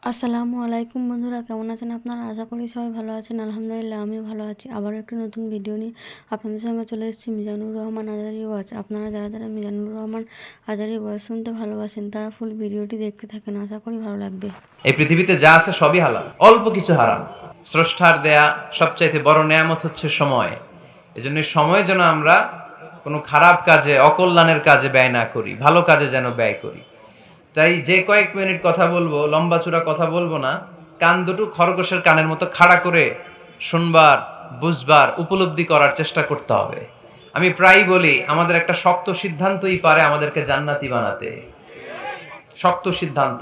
আসসালামু আলাইকুম বন্ধুরা, কেমন আছেন আপনারা? আশা করি সবাই ভালো আছেন। আলহামদুলিল্লাহ আমিও ভালো আছি। আবারও একটি নতুন ভিডিও নিয়ে আপনাদের সঙ্গে চলে এসেছি মিজানুর রহমান আজারি ওয়াচ। আপনারা যারা যারা মিজানুর রহমান আজারি ওয়াচ শুনতে ভালোবাসেন তারা ফুল ভিডিওটি দেখতে থাকেন, আশা করি ভালো লাগবে। এই পৃথিবীতে যা আছে সবই হালাল, অল্প কিছু হারাম। স্রষ্টার দেয়া সবচাইতে বড় নেয়ামত হচ্ছে সময়। এজন্য সময় যেন আমরা কোনো খারাপ কাজে, অকল্যাণের কাজে ব্যয় না করি, ভালো কাজে যেন ব্যয় করি। তাই যে কয়েক মিনিট কথা বলবো, লম্বা চূড়া কথা বলবো না, কান দুটো খরগোশের কানের মতো খাড়া করে শুনবার, বুঝবার, উপলব্ধি করার চেষ্টা করতে হবে। আমি প্রায়ই বলি, আমাদের একটা শক্ত সিদ্ধান্তই পারে আমাদেরকে জান্নাতি বানাতে। শক্ত সিদ্ধান্ত।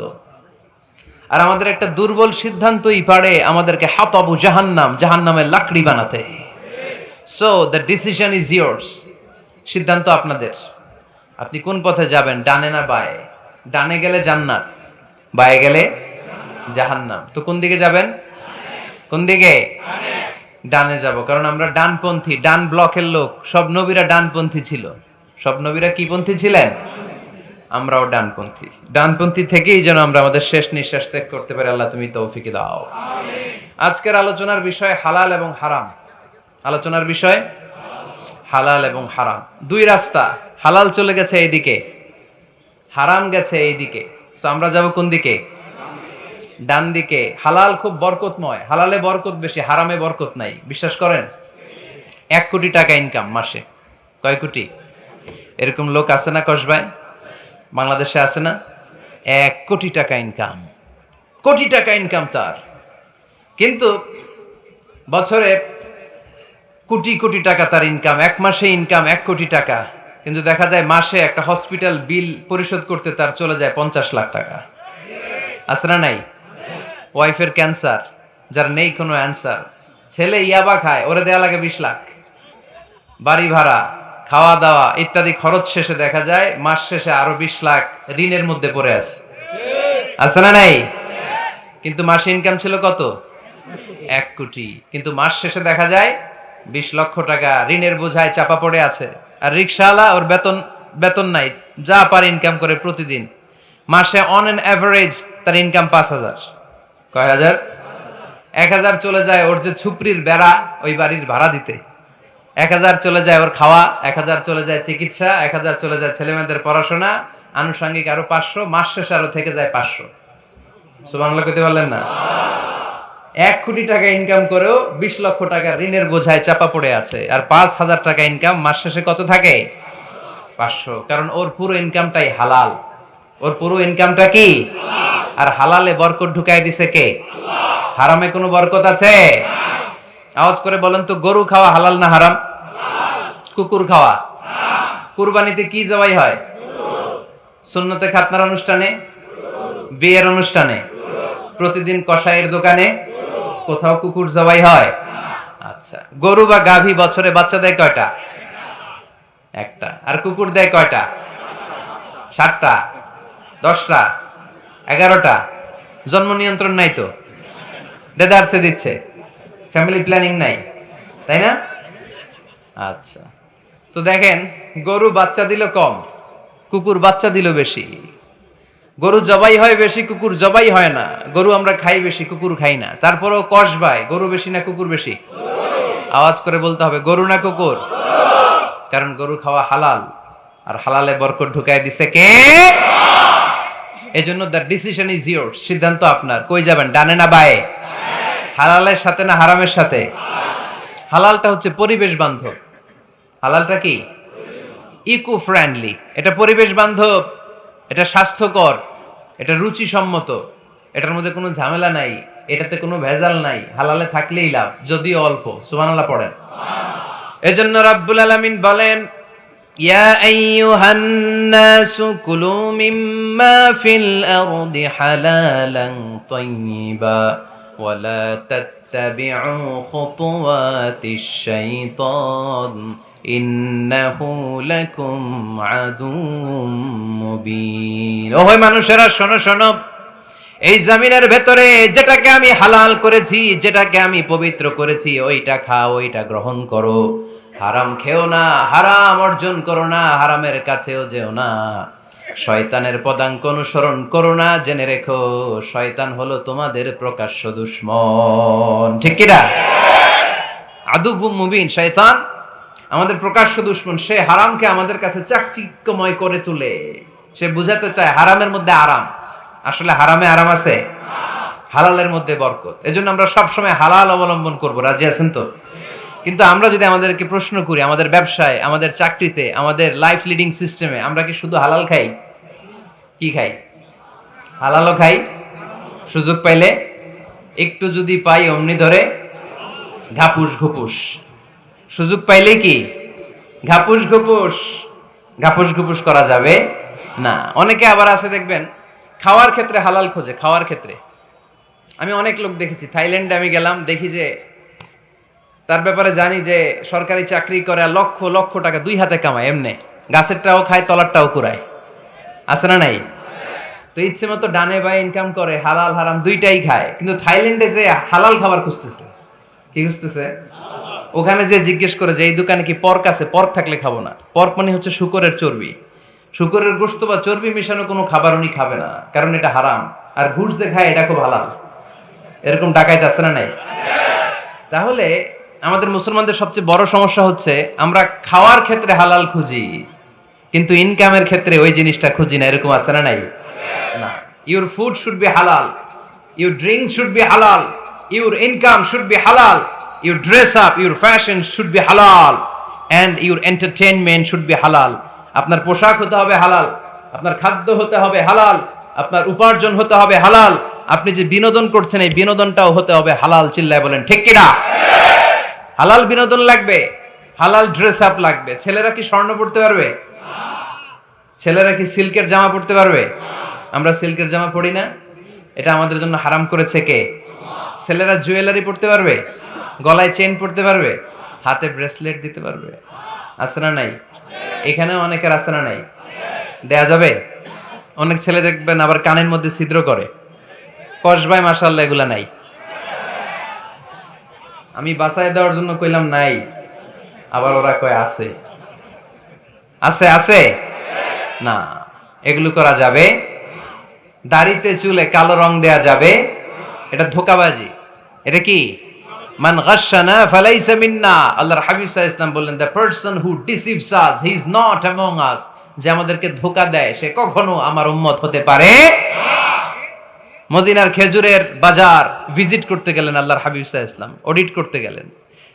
আর আমাদের একটা দুর্বল সিদ্ধান্তই পারে আমাদেরকে হাতাবু জাহান্নাম, জাহান্নামের লাকড়ি বানাতে। So the decision is years. সিদ্ধান্ত আপনাদের। আপনি কোন পথে যাবেন, ডানে না বায়ে? ডানে গেলে জান্নাত, বায়ে গেলে জাহান্নাম। তো কোন দিকে যাবেন? কোন দিকে? ডানে যাব, কারণ আমরা ডানপন্থী, ডান ব্লকের লোক। সব নবীরা ডানপন্থী ছিল। সব নবীরা কি পন্থী ছিলেন? আমরাও ডানপন্থী। ডানপন্থী থেকেই যেন আমরা আমাদের শেষ নিঃশ্বাস ত্যাগ করতে পারি। আল্লাহ তুমি তৌফিক দাও। আজকের আলোচনার বিষয় হালাল এবং হারাম। আলোচনার বিষয় হালাল এবং হারাম। দুই রাস্তা, হালাল চলে গেছে এইদিকে, হারাম গেছে এইদিকে। সো আমরা যাব কোন দিকে? ডান দিকে। হালাল খুব বরকতময়, হালালে বরকত বেশি, হারামে বরকত নাই। বিশ্বাস করেন? 1 কোটি টাকা ইনকাম মাসে। কয় কোটি? এরকম লোক আছে না কসবায়? বাংলাদেশে আছে না? 1 কোটি টাকা ইনকাম, কোটি টাকা ইনকাম তার। কিন্তু বছরে কোটি কোটি টাকা তার ইনকাম, এক মাসে ইনকাম 1 কোটি টাকা। কিন্তু দেখা যায় মাসে একটা হসপিটাল বিল পরিশোধ করতে তার চলে যায় 50 লাখ টাকা। আছে না নাই? ওয়াইফের ক্যান্সার, যার নেই কোনো অ্যান্সার। ছেলে ইয়াবা খায়, ওরে দেয়া লাগে 20 লাখ। বাড়ি ভাড়া, খাওয়া দাওয়া ইত্যাদি খরচ শেষে দেখা যায় মাস শেষে আরো 20 লাখ ঋণের মধ্যে পড়ে আছে। আছে না নাই? কিন্তু মাসে ইনকাম ছিল কত? 1 কোটি। কিন্তু মাস শেষে দেখা যায় 20 লক্ষ টাকা ঋণের বোঝায় চাপা পড়ে আছে। আর রিক্সাওয়ালা, ওর বেতন বেতন নাই, যা পারে ইনকাম করে প্রতিদিন। মাসে অন এন অ্যাভারেজ তার ইনকাম 5,000। কয় হাজার? 1,000 চলে যায় ওর যে ছুপড়ির বেড়া, ওই বাড়ির ভাড়া দিতে। 1,000 চলে যায় ওর খাওয়া, 1,000 চলে যায় চিকিৎসা, 1,000 চলে যায় ছেলেমেয়েদের পড়াশোনা, আনুষঙ্গিক আরো 500, মাস শেষে আরো থেকে যায় 500। সুবহানাল্লাহ কইতে পারলেন না? 1 কোটি টাকা ইনকাম করেও 20 লক্ষ টাকা ঋণের বোঝায় চাপা পড়ে আছে। আর 5,000 টাকা ইনকাম, মাস শেষে কত থাকে? 500। কারণ ওর পুরো ইনকামটাই হালাল। ওর পুরো ইনকামটা কি? আর হালালে বরকত ঢুকাই দিছে কে? হারামে কোনো বরকত আছে? আওয়াজ করে বলেন তো, গরু খাওয়া হালাল না হারাম? কুকুর খাওয়া? কুরবানিতে কি জবাই হয়? সুন্নতে খাতনার অনুষ্ঠানে, বিয়ের অনুষ্ঠানে, প্রতিদিন কসাইয়ের দোকানে, কোথাও কুকুর জবাই হয়? আচ্ছা, গরু বা গাভী বছরে বাচ্চা দেয় কয়টা? একটা। আর কুকুর দেয় কয়টা? 7টা, 10টা, 11টা। জন্ম নিয়ন্ত্রণ নাই তো, দেদারসে দিচ্ছে, ফ্যামিলি প্ল্যানিং নাই, তাই না? আচ্ছা, তো দেখেন, গরু বাচ্চা দিল কম, কুকুর বাচ্চা দিল বেশি। গরু জবাই হয় বেশি, কুকুর জবাই হয় না। গরু আমরা খাই বেশি, কুকুর খাই না। তারপরেও কসবায় গরু বেশি না কুকুর বেশি? আওয়াজ করে বলতে হবে, গরু না কুকুর? কারণ গরু খাওয়া হালাল, আর হালালে বরকত ঢুকাই দিছে কে? এজন্য দ্য ডিসিশন ইজ ইয়ার্স। সিদ্ধান্ত আপনার। কই যাবেন, ডানে না বায়ে? হালালের সাথে না হারামের সাথে? হালালটা হচ্ছে পরিবেশ বান্ধব। হালালটা কি? Eco friendly. এটা পরিবেশ বান্ধব, এটা স্বাস্থ্যকর, এটা রুচিসম্মত, এটার মধ্যে কোনো ঝামেলা নাই, এটাতে কোনো ভেজাল নাই। হালালে থাকলেই লাভ, যদিও অল্প। সুবহানাল্লাহ পড়েন। এজন্য রাব্বুল আলামিন বলেন, ইয়া আইয়ুহান নাসু কুলু মিম্মা ফিল আরদি হালালান তাইয়্যিবা ওয়ালা তাত্তাবিউ খুতুওয়াতিশ শাইতান ইন্নাহু লাকুম আদুউম মুবিন। ওহে মানুষেরা, শোনো শোনো, এই জমিনের ভেতরে যেটাকে আমি হালাল করেছি, যেটাকে আমি পবিত্র করেছি, ওইটা খাও, ওইটা গ্রহণ করো। হারাম খেও না, হারাম অর্জন করো না, হারামের কাছেও যেও না। শয়তানের পদাঙ্ক অনুসরণ করো না, জেনে রেখো শয়তান হলো তোমাদের প্রকাশ্য দুশমন। ঠিক কিনা? আদুবুম মুবিন। শয়তান আমাদের প্রকাশ্য দুশমন। সে হারামকে আমাদের কাছে চাকচিক্যময় করে তুলে। সে বুঝাতে চায় হারামের মধ্যে আরাম। আসলে হারামে আরাম আছে, হালালের মধ্যে বরকত। এজন্য আমরা সবসময় হালাল অবলম্বন করব। রাজি আছেন তো? কিন্তু আমরা যদি আমাদেরকে প্রশ্ন করি, আমাদের ব্যবসায়, আমাদের চাকরিতে, আমাদের লাইফ লিডিং সিস্টেমে আমরা কি শুধু হালাল খাই? কি খাই? হালালও খাই, সুযোগ পাইলে একটু যদি পাই অমনি ধরে ঘাপুস ঘুপুস। সুযোগ পাইলে কি ঘাপুস ঘুপুস। ঘাপুস ঘুপুস করা যাবে না। অনেকে আবার আছে দেখবেন খাওয়ার ক্ষেত্রে হালাল খোঁজে। খাওয়ার ক্ষেত্রে আমি অনেক লোক দেখেছি। থাইল্যান্ডে আমি গেলাম, দেখি যে তার ব্যাপারে জানি যে সরকারি চাকরি করে, লক্ষ লক্ষ টাকা দুই হাতে কামায়, এমনি গাছেরটাও খায় তলারটাও কুড়ায়। আছে না নাই? তো ইচ্ছে মতো ডানে বাই ইনকাম করে, হালাল হারাম দুইটাই খায়। কিন্তু থাইল্যান্ডে যে হালাল খাবার খুঁজতেছে। কি খুঁজতেছে? ওখানে যে জিজ্ঞেস করে যে এই দোকানে কি পর্ক আছে? পর্ক থাকলে খাবো না। পর্ক মানে হচ্ছে শূকরের চর্বি। শূকরের গোশত বা চর্বি মিশানো কোনো খাবার উনি খাবে না, কারণ এটা হারাম। আর ঘুষ যে খায় এটা খুব হালাল। এরকম ডাকাইত আছে না নাই? তাহলে আমাদের মুসলমানদের সবচেয়ে বড় সমস্যা হচ্ছে আমরা খাওয়ার ক্ষেত্রে হালাল খুঁজি, কিন্তু ইনকামের ক্ষেত্রে ওই জিনিসটা খুঁজি না। এরকম আছে না নাই? না। Your food should be halal, your drinks should be halal, your income should be halal, your dress up, your fashion should be halal, and your entertainment should be halal. আপনার পোশাক হতে হবে হালাল, আপনার খাদ্য হতে হবে হালাল, আপনার উপার্জন হতে হবে হালাল, আপনি যে বিনোদন করছেন এই বিনোদনটাও হতে হবে হালাল। চিল্লায় বলেন ঠিক কিনা? হালাল বিনোদন লাগবে, হালাল ড্রেস আপ লাগবে। ছেলেরা কি স্বর্ণ পড়তে পারবে? ছেলেরা কি সিল্কের জামা পড়তে পারবে? আমরা সিল্কের জামা পরি না, এটা আমাদের জন্য হারাম করেছে কে? ছেলেরা জুয়েলারি পড়তে পারবে? গলায় চেন পড়তে পারবে? হাতে ব্রেসলেট দিতে পারবে? আছে না নাই? এখানেও অনেকের আছে না নাই? দেয়া যাবে? অনেক ছেলে দেখবেন আবার কানের মধ্যে ছিদ্র করে। কসবাই মাশাআল্লাহ এগুলা নাই। আমি বাঁচায় দেওয়ার জন্য কইলাম নাই, আবার ওরা কয় আছে। আছে আছে না, এগুলো করা যাবে? দাড়িতে চুলে কালো রং দেয়া যাবে? এটা ধোঁকাবাজি। এটা কি? মান গাশশানা ফালাইসা মিন্না। আল্লাহর হাবিব সাল্লাল্লাহু আলাইহি ওয়াসাল্লাম বললেন, the person who deceives us he is not among আস। যে আমাদেরকে ধোঁকা দেয় সে কখনো আমার উম্মত হতে পারে না। মদিনার খেজুরের বাজার ভিজিট করতে গেলেন আল্লাহর হাবিব সাল্লাল্লাহু আলাইহি ওয়াসাল্লাম, অডিট করতে গেলেন।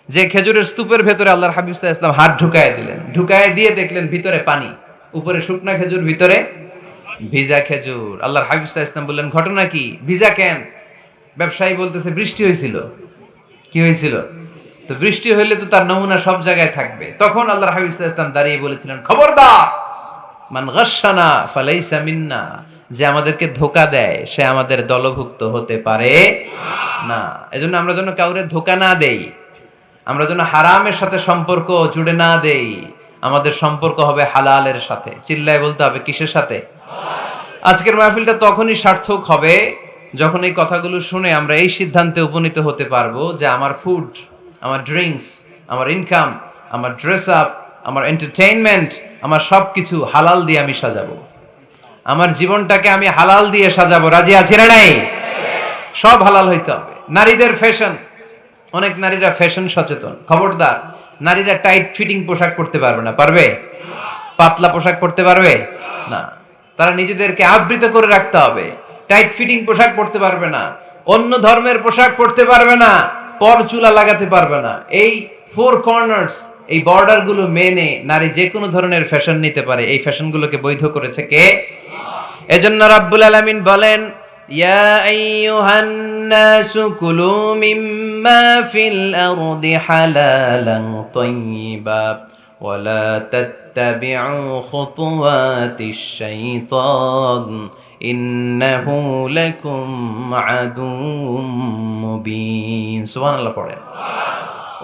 যে খেজুরের স্তূপের ভেতরে আল্লাহর হাবিব সাল্লাল্লাহু আলাইহি ওয়াসাল্লাম হাত ঢুকায় দিলেন। ঢুকায় দিয়ে দেখলেন ভিতরে পানি, উপরে শুকনা খেজুর, ভিতরে ভিজা খেজুর। আল্লাহর হাবিব সাল্লাল্লাহু আলাইহি ওয়াসাল্লাম বললেন, ঘটনা কি? ভিজা কেন? ব্যবসায়ী বলতেছে বৃষ্টি হয়েছিল। কি হয়েছিল? তো বৃষ্টি হইলে তো তার নমুনা সব জায়গায় থাকবে। তখন আল্লাহর হাবিব সাল্লাল্লাহু আলাইহি ওয়াসাল্লাম দাঁড়িয়ে বলেছিলেন, খবরদার, মান গাশশানা ফালাইসা মিন্না। যে আমাদেরকে ধোঁকা দেয় সে আমাদের দলভুক্ত হতে পারে না। এজন্য আমরা যেন কাউরে ধোঁকা না দেই, আমরা যেন হারামের সাথে সম্পর্ক জুড়ে না দেই। আমাদের সম্পর্ক হবে হালালের সাথে। চিল্লায় বলতে হবে কিসের সাথে? আজকের মাহফিলটা তখনই সার্থক হবে যখন এই কথাগুলো শুনে আমরা এই সিদ্ধান্তে উপনীত হতে পারবো যে আমার ফুড, আমার ড্রিঙ্কস, আমার ইনকাম, আমার ড্রেস আপ, আমার এন্টারটেইনমেন্ট, আমার সবকিছু হালাল দিয়ে আমি সাজাবো। আমার জীবনটাকে আমি হালাল দিয়ে সাজাবো। রাজি আছি না নাই? সব হালাল হইতে হবে। নারীদের ফ্যাশন, অনেক নারীরা ফ্যাশন সচেতন। খবরদার, নারীরা টাইট ফিটিং পোশাক পরতে পারবে না। পারবে? পাতলা পোশাক পরতে পারবে না। তারা নিজেদেরকে আবৃত করে রাখতে হবে। টাইট ফিটিং পোশাক পরতে পারবে না, অন্য ধর্মের পোশাক পরতে পারবে না, পরচুলা লাগাতে পারবে না। এই ফোর কর্নার্স, এই বর্ডার গুলো মেনে নারী যে কোনো ধরনের ফ্যাশন নিতে পারে। এই ফ্যাশনগুলোকে বৈধ করেছে কে? এজন্য রাব্বুল আলামিন বলেন, ইয়া আইয়ুহান নাসু কুলু মিম্মা ফিল আরদি হালালান তাইয়্যিবা ওয়া লা তাত্তাবিউ খুতুওয়াতিশ শাইতান ইন্নাহু লাকুম আদুউম মুবিন। সুবহানাল্লাহ পড়েন।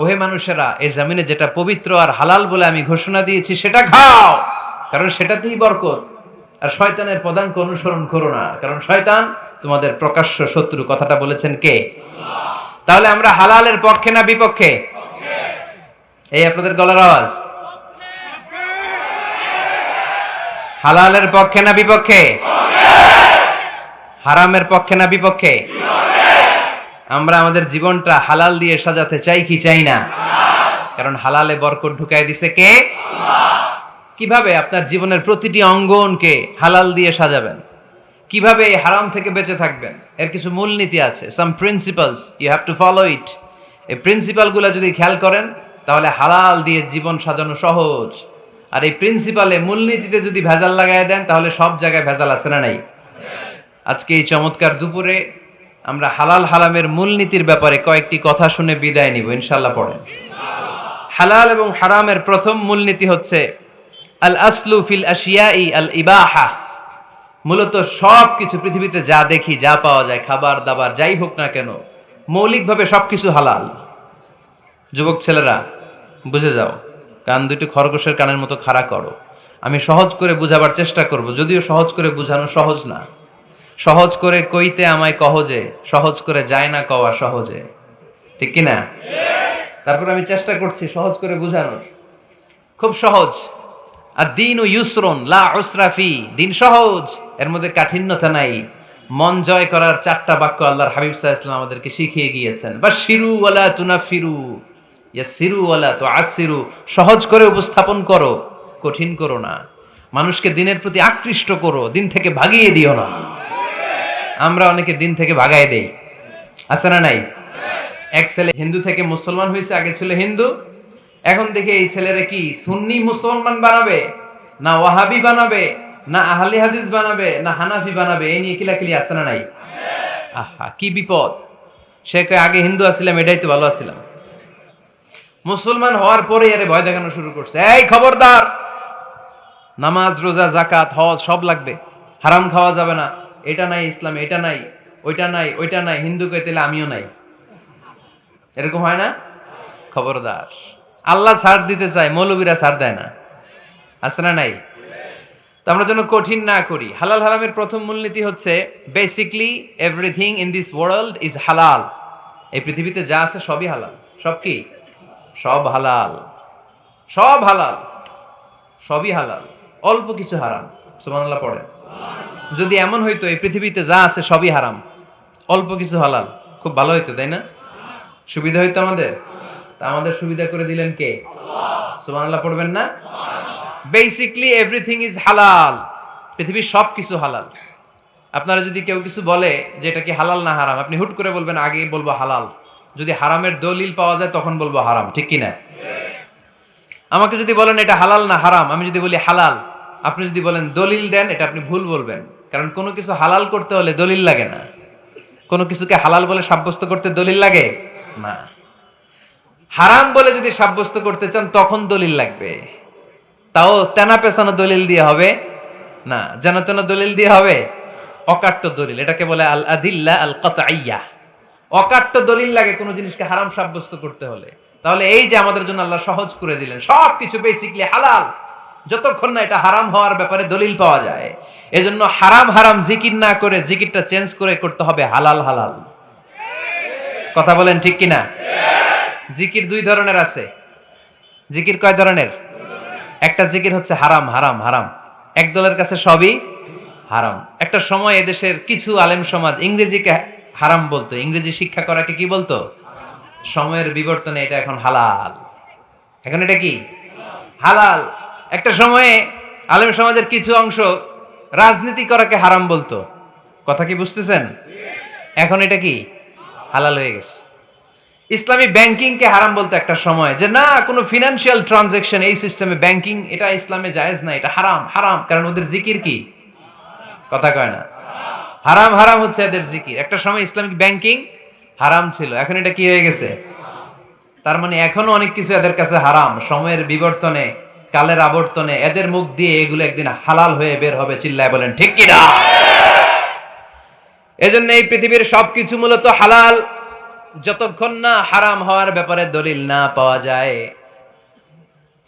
ওহে মানুষেরা, এই জমিনে যেটা পবিত্র আর হালাল বলে আমি ঘোষণা দিয়েছি সেটা খাও, কারণ সেটাতেই বরকত। আর শয়তানের পদাঙ্ক অনুসরণ করো না, কারণ শয়তান তোমাদের প্রকাশ্য শত্রু। কথাটা বলেছেন কে? তাহলে আমরা হালালের পক্ষে না বিপক্ষে? এই আপনাদের গলার আওয়াজ। হালালের পক্ষে না বিপক্ষে? হারামের পক্ষে না বিপক্ষে? আমরা আমাদের জীবনটা হালাল দিয়ে সাজাতে চাই কি চাই না? কারণ হালালে বরকত ঢুকাই দিছে কে? কিভাবে আপনার জীবনের প্রতিটি অঙ্গনকে হালাল দিয়ে সাজাবেন? কিভাবে এই হারাম থেকে বেঁচে থাকবেন? এর কিছু মূলনীতি আছে, some principles, you have to follow it. এই প্রিন্সিপালগুলো যদি খেয়াল করেন তাহলে হালাল দিয়ে জীবন সাজানো সহজ। আর এই প্রিন্সিপালে, মূলনীতিতে যদি ভেজাল লাগাই দেন তাহলে সব জায়গায় ভেজাল আছে না নাই? আজকে এই চমৎকার দুপুরে আমরা হালাল হারামের মূলনীতির ব্যাপারে কয়েকটি কথা শুনে বিদায় নিব, ইনশাআল্লাহ। পড়েন। হালাল এবং হারামের প্রথম মূলনীতি হচ্ছে আল আসলু ফিল আশিয়াই আল ইবাহা। মূলত সব কিছু পৃথিবীতে যা দেখি, যা পাওয়া যায়, খাবার দাবার যাই হোক না কেন, মৌলিকভাবে সবকিছু হালাল। যুবক ছেলেরা বুঝে যাও, কান দুটি খরগোশের কানের মতো খাড়া করো। আমি সহজ করে বুঝাবার চেষ্টা করব, যদিও সহজ করে বুঝানো সহজ না। সহজ করে কইতে আমায় কহজে, সহজ করে যায় না কওয়া সহজে, ঠিক কি না? তারপর আমি চেষ্টা করছি সহজ করে বুঝানোর। খুব সহজ। আর দিন ও ইউসরুন লা উসরা ফি, দিন সহজ, এর মধ্যে কাঠিন্যতা নাই। মন জয় করার 4টা বাক্য আল্লাহর হাবিব সাল্লাল্লাহু আলাইহি ওয়াসাল্লাম আমাদেরকে শিখিয়ে গিয়েছেন। বাশিরু ওয়ালা তুনাফিরু, ইয়াসিরু ওয়ালা তুআসিরু। সহজ করে উপস্থাপন করো, কঠিন করো না। মানুষকে দিনের প্রতি আকৃষ্ট করো, দিন থেকে ভাগিয়ে দিও না। আমরা অনেকে দিন থেকে ভাগায় দেই, আছে না নাই? এক ছেলে হিন্দু থেকে মুসলমান হয়েছে, আগে ছিল হিন্দু, এখন দেখে এই ছেলেরা কি সুন্নি মুসলমান বানাবে, না ওয়াহাবি বানাবে, না আহলে হাদিস বানাবে, না হানাফি বানাবে, এই নিয়ে কিলাকিলি, আছে না নাই? আহা, কি বিপদ! সে কয় আগে হিন্দু আছিলাম, এটাই তো ভালো আছিলাম। মুসলমান হওয়ার পরে এর ভয় দেখানো শুরু করছে, এই খবরদার, নামাজ রোজা জাকাত হজ সব লাগবে, হারাম খাওয়া যাবে না, এটা নাই ইসলামে, এটা নাই, ওইটা নাই, ওইটা নাই। হিন্দু কই তাহলে আমিও নাই, এরকম হয় না? খবরদার। আল্লাহ ছাড় দিতে চায়, মৌলবীরা ছাড় দেয় না, আছে না নাই? তো আমরা যেন কঠিন না করি। হালাল হারামের প্রথম মূলনীতি হচ্ছে basically everything in this world is হালাল। এই পৃথিবীতে যা আছে সবই হালাল। সব কি? সব হালাল, সব হালাল, সবই হালাল, অল্প কিছু হারাম। সুবহানাল্লাহ পড়েন। যদি এমন হইতো এই পৃথিবীতে যা আছে সবই হারাম, অল্প কিছু হালাল, খুব ভালো হইতো, তাই না? সুবিধা হইতো আমাদের। তা আমাদের সুবিধা করে দিলেন কে? সুবহানাল্লাহ পড়বেন না? বেসিকলি এভরিথিং ইজ হালাল। পৃথিবীর সব কিছু হালাল। আপনারা যদি কেউ কিছু বলে যে এটা কি হালাল না হারাম, আপনি হুট করে বলবেন আগে বলবো হালাল। যদি হারামের দলিল পাওয়া যায় তখন বলবো হারাম, ঠিক কি না? আমাকে যদি বলেন এটা হালাল না হারাম, আমি যদি বলি হালাল, আপনি যদি বলেন দলিল দেন, এটা আপনি ভুল বলবেন। কারণ কোনো কিছু হালাল করতে হলে দলিল লাগে না। কোনো কিছুকে হালাল বলে সাব্যস্ত করতে দলিল লাগে না। হারাম বলে যদি সাব্যস্ত করতে চান তখন দলিল লাগবে, তাও তেনা পেছানো দলিল দিয়ে হবে না, যেন তেন দলিল দিয়ে হবে, অকাট্য দলিল। এটাকে বলে আল আদিল্লা আল কাতঈয়া। অকাট্য দলিল লাগে কোনো জিনিসকে হারাম সাব্যস্ত করতে হলে। তাহলে এই যে আমাদের জন্য আল্লাহ সহজ করে দিলেন, সবকিছু বেসিকলি হালাল, যতক্ষণ না এটা হারাম হওয়ার ব্যাপারে দলিল পাওয়া যায়। এজন্য হারাম হারাম জিকির না করে জিকিরটা চেঞ্জ করে করতে হবে হালাল হালাল। কথা বলেন ঠিক কিনা? জিকির 2 ধরনের আছে। জিকির কয় ধরনের? একটা জিকির হচ্ছে হারাম হারাম হারাম, এক দলের কাছে সবই হারাম। একটা সময় এদেশের কিছু আলেম সমাজ ইংরেজিকে হারাম বলতো, ইংরেজি শিক্ষা করাকে কি বলতো? সময়ের বিবর্তনে এটা এখন হালাল। এখন এটা কি? হালাল। একটা সময়ে আলেম সমাজের কিছু অংশ রাজনীতি করাকে হারাম বলতো। কথা কি বুঝতেছেন? এখন এটা কি? হালাল হয়ে গেছে। ইসলামী ব্যাংকিংকে হারাম বলতো একটা সময়, যে না, কোনো ফিনান্সিয়াল ট্রানজাকশন এই সিস্টেমে ব্যাংকিং এটা ইসলামে জায়েজ না, এটা হারাম হারাম। কারণ ওদের জিকির কি? কথা কয় না। হারাম হারাম হচ্ছে এদের জিকির। একটা সময় ইসলামিক ব্যাংকিং হারাম ছিল, এখন এটা কি হয়ে গেছে? তার মানে এখনো অনেক কিছু এদের কাছে হারাম। সময়ের বিবর্তনে, কালের আবর্তনে এদের মুখ দিয়ে এগুলো একদিন হালাল হয়ে বের হবে। চিল্লায় বলেন ঠিক কি না? এজন্য এই পৃথিবীর সবকিছু মূলত হালাল, যতক্ষণ না হারাম হওয়ার ব্যাপারে দলিল না পাওয়া যায়।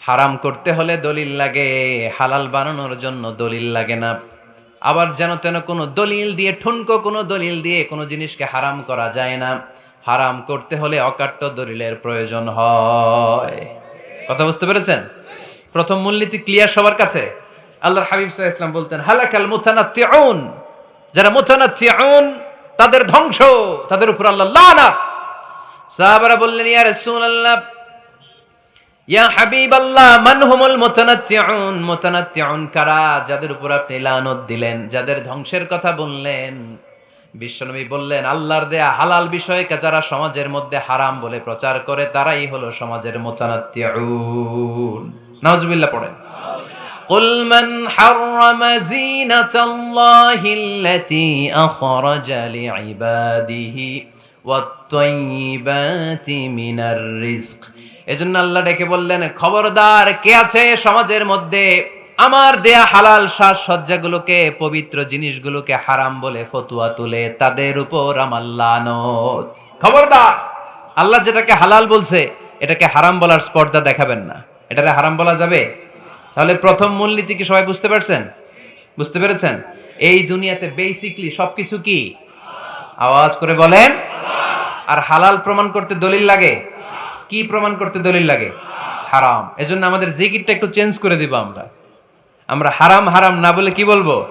হারাম করতে হলে দলিল লাগে, হালাল বানানোর জন্য দলিল লাগে না। আবার যেন তেন কোনো দলিল দিয়ে, ঠুনকো কোনো দলিল দিয়ে কোনো জিনিসকে হারাম করা যায় না। হারাম করতে হলে অকাট্য দলিলের প্রয়োজন হয়। কথা বুঝতে পেরেছেন? প্রথম মূলনীতি ক্লিয়ার সবার কাছে? আল্লাহর হাবিব সাল্লাল্লাহু আলাইহি ওয়াসাল্লাম বলতেন হালাকাল মুতানাত্তিউন, যারা মুতানাত্তিউন তাদের ধ্বংস, তাদের উপর আল্লাহর লানাত। সাহাবারা বললেন ইয়া রাসূলুল্লাহ, ইয়া হাবিবাল্লাহ, মান হুমুল মুতানাত্তিউন, মুতানাত্তিউন কারা যাদের উপর আপনি লানত দিলেন, যাদের ধ্বংসের কথা বললেন? বিশ্বনবী বললেন আল্লাহর দেয়া হালাল বিষয়কে যারা সমাজের মধ্যে হারাম বলে প্রচার করে তারাই হলো সমাজের মুতানাত্তিউন। নাউজুবিল্লাহ পড়েন। কুল মান হাররামা যিনাতাল্লাহিল্লাতী আখরাজা লিইবাদিহি ওয়াত-তাইয়্যিবাতি মিনার রিজক। এজন্য আল্লাহ ডেকে বললেন খবরদার, কে আছে সমাজের মধ্যে আমার দেয়া হালাল সাজসজ্জাগুলোকে, পবিত্র জিনিসগুলোকে হারাম বলে ফতোয়া তুলে, তাদের উপর আমার লানত। খবরদার, আল্লাহ যেটাকে হালাল বলছে এটাকে হারাম বলার স্পর্ধা দেখাবেন না। এটারে হারাম বলা যাবে? তাহলে প্রথম মূলনীতি কি সবাই বুঝতে পারছেন? বুঝতে পেরেছেন? এই দুনিয়াতে বেসিকলি সবকিছু কি? আওয়াজ করে বলেন। আর হালাল প্রমাণ করতে দলিল লাগে? কি প্রমাণ করতে দলিল লাগে? হারাম। এজন্য আমাদের জিকিরটা একটু চেঞ্জ করে দিব। আমরা হারাম হারাম না বলে কি বলবো?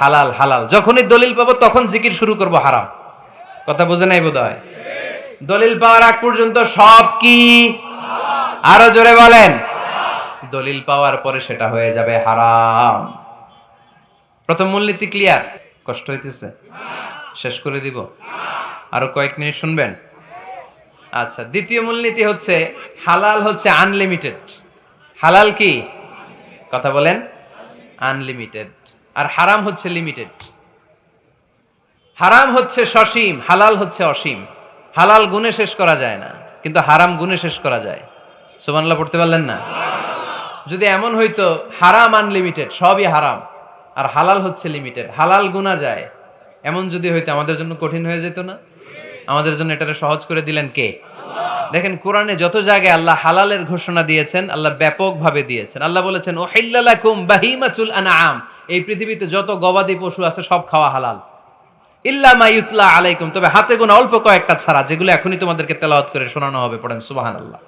হালাল হালাল। যখনই দলিল পাবো তখন জিকির শুরু করব হারাম। কথা বোঝে নাই বোধহয়? দলিল পাওয়ার আগ পর্যন্ত সব কি? আরো জোরে বলেন। দলিল পাওয়ার পরে সেটা হয়ে যাবে হারাম। প্রথম মূলনীতি ক্লিয়ার? কষ্ট হইতেছে? শেষ করে দিব? আরো কয়েক মিনিট শুনবেন? আচ্ছা, দ্বিতীয় মূলনীতি হচ্ছে হালাল হচ্ছে আনলিমিটেড। হালাল কি? কথা বলেন। আনলিমিটেড। আর হারাম হচ্ছে লিমিটেড। হারাম হচ্ছে সসীম, হালাল হচ্ছে অসীম। হালাল গুণে শেষ করা যায় না, কিন্তু হারাম গুণে শেষ করা যায়। সুবহানাল্লাহ পড়তে পারলেন না? যদি এমন হইতো হারাম আনলিমিটেড, সবই হারাম, আর হালাল হচ্ছে লিমিটেড, হালাল গুণা যায়, এমন যদি হইতো আমাদের জন্য কঠিন হয়ে যেত না? আমাদের জন্য এটাকে সহজ করে দিলেন কে? দেখেন কোরআনে যত জায়গায় আল্লাহ হালালের ঘোষণা দিয়েছেন, আল্লাহ ব্যাপকভাবে দিয়েছেন। আল্লাহ বলেছেন উহিল্লা লাকুম বাহিমাতুল আনআম, এই পৃথিবীতে যত গবাদি পশু আছে সব খাওয়া হালাল, ইল্লা মা ইউতলা আলাইকুম, তবে হাতে গোনা অল্প কয়েকটা ছাড়া, যেগুলো এখনই তোমাদেরকে তেলাওয়াত করে শোনানো হবে। পড়েন সুবহানাল্লাহ।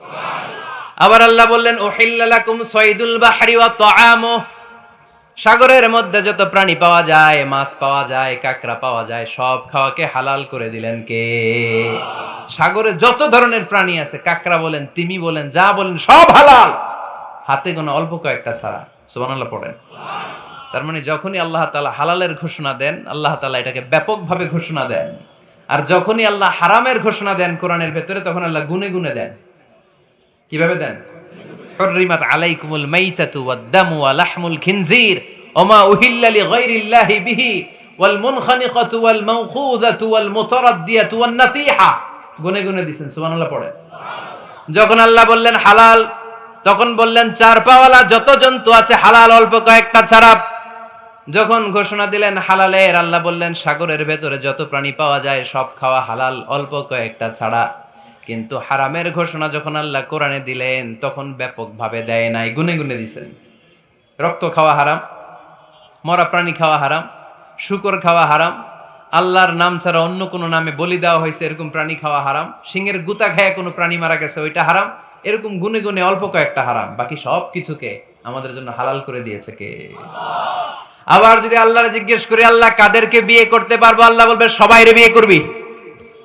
আবার আল্লাহ বললেন উহিল্লা লাকুম সাইদুল বাহরি ওয়া তাআমু, সাগরের মধ্যে যত প্রাণী পাওয়া যায়, মাছ পাওয়া যায়, কাঁকড়া পাওয়া যায়, সব খাওয়াকে হালাল করে দিলেন কে? সাগরে যত ধরনের প্রাণী আছে, কাঁকড়া বলেন, তিমি বলেন, যা বলেন, সব হালাল, হাতে গোনা অল্প কয়েকটা ছাড়া। সুবহানাল্লাহ পড়েন। তার মানে যখনই আল্লাহ তাআলা হালালের ঘোষণা দেন, আল্লাহ তাআলা এটাকে ব্যাপকভাবে ঘোষণা দেন। আর যখনই আল্লাহ হারামের ঘোষণা দেন কোরআনের ভেতরে, তখন আল্লাহ গুনে গুনে দেন। কিভাবে দেন? হুররিমাত আলাইকুমুল মাইতাতু ওয়াদ-দামু ওয়া লাহমুল খিনজির ওয়া মা উহিল্লা লিগাইরিল্লাহি বিহি ওয়াল মুনখানিকাতু ওয়াল মাওখুযাতু ওয়াল মুতারাদ্দিয়াতু ওয়ান নাতিহা। গুনে গুনে দিবেন। সুবহানাল্লাহ পড়ে। যখন আল্লাহ বললেন হালাল, তখন বললেন চার পাওয়ালা যত জন্তু আছে হালাল, অল্প কয়েকটা ছাড়া। যখন ঘোষণা দিলেন হালালের, আল্লাহ বললেন সাগরের ভেতরে যত প্রাণী পাওয়া যায় সব খাওয়া হালাল, অল্প কয়েকটা ছাড়া। কিন্তু হারামের ঘোষণা যখন আল্লাহ কোরআনে দিলেন, তখন ব্যাপকভাবে দেয় নাই, গুনে গুনে দিয়েছেন। রক্ত খাওয়া হারাম, মরা প্রাণী খাওয়া হারাম, শূকর খাওয়া হারাম, আল্লাহর নাম ছাড়া অন্য কোনো নামে বলি দেওয়া হয়েছে এরকম প্রাণী খাওয়া হারাম, সিংহের গুতা খায় কোনো প্রাণী মারা গেছে ওইটা হারাম। এরকম গুনে গুনে অল্প কয়েকটা হারাম, বাকি সব কিছুকে আমাদের জন্য হালাল করে দিয়েছে কে? আবার যদি আল্লাহর জিজ্ঞেস করি আল্লাহ কাদেরকে বিয়ে করতে পারবো, আল্লাহ বলবে সবাইরে বিয়ে করবি।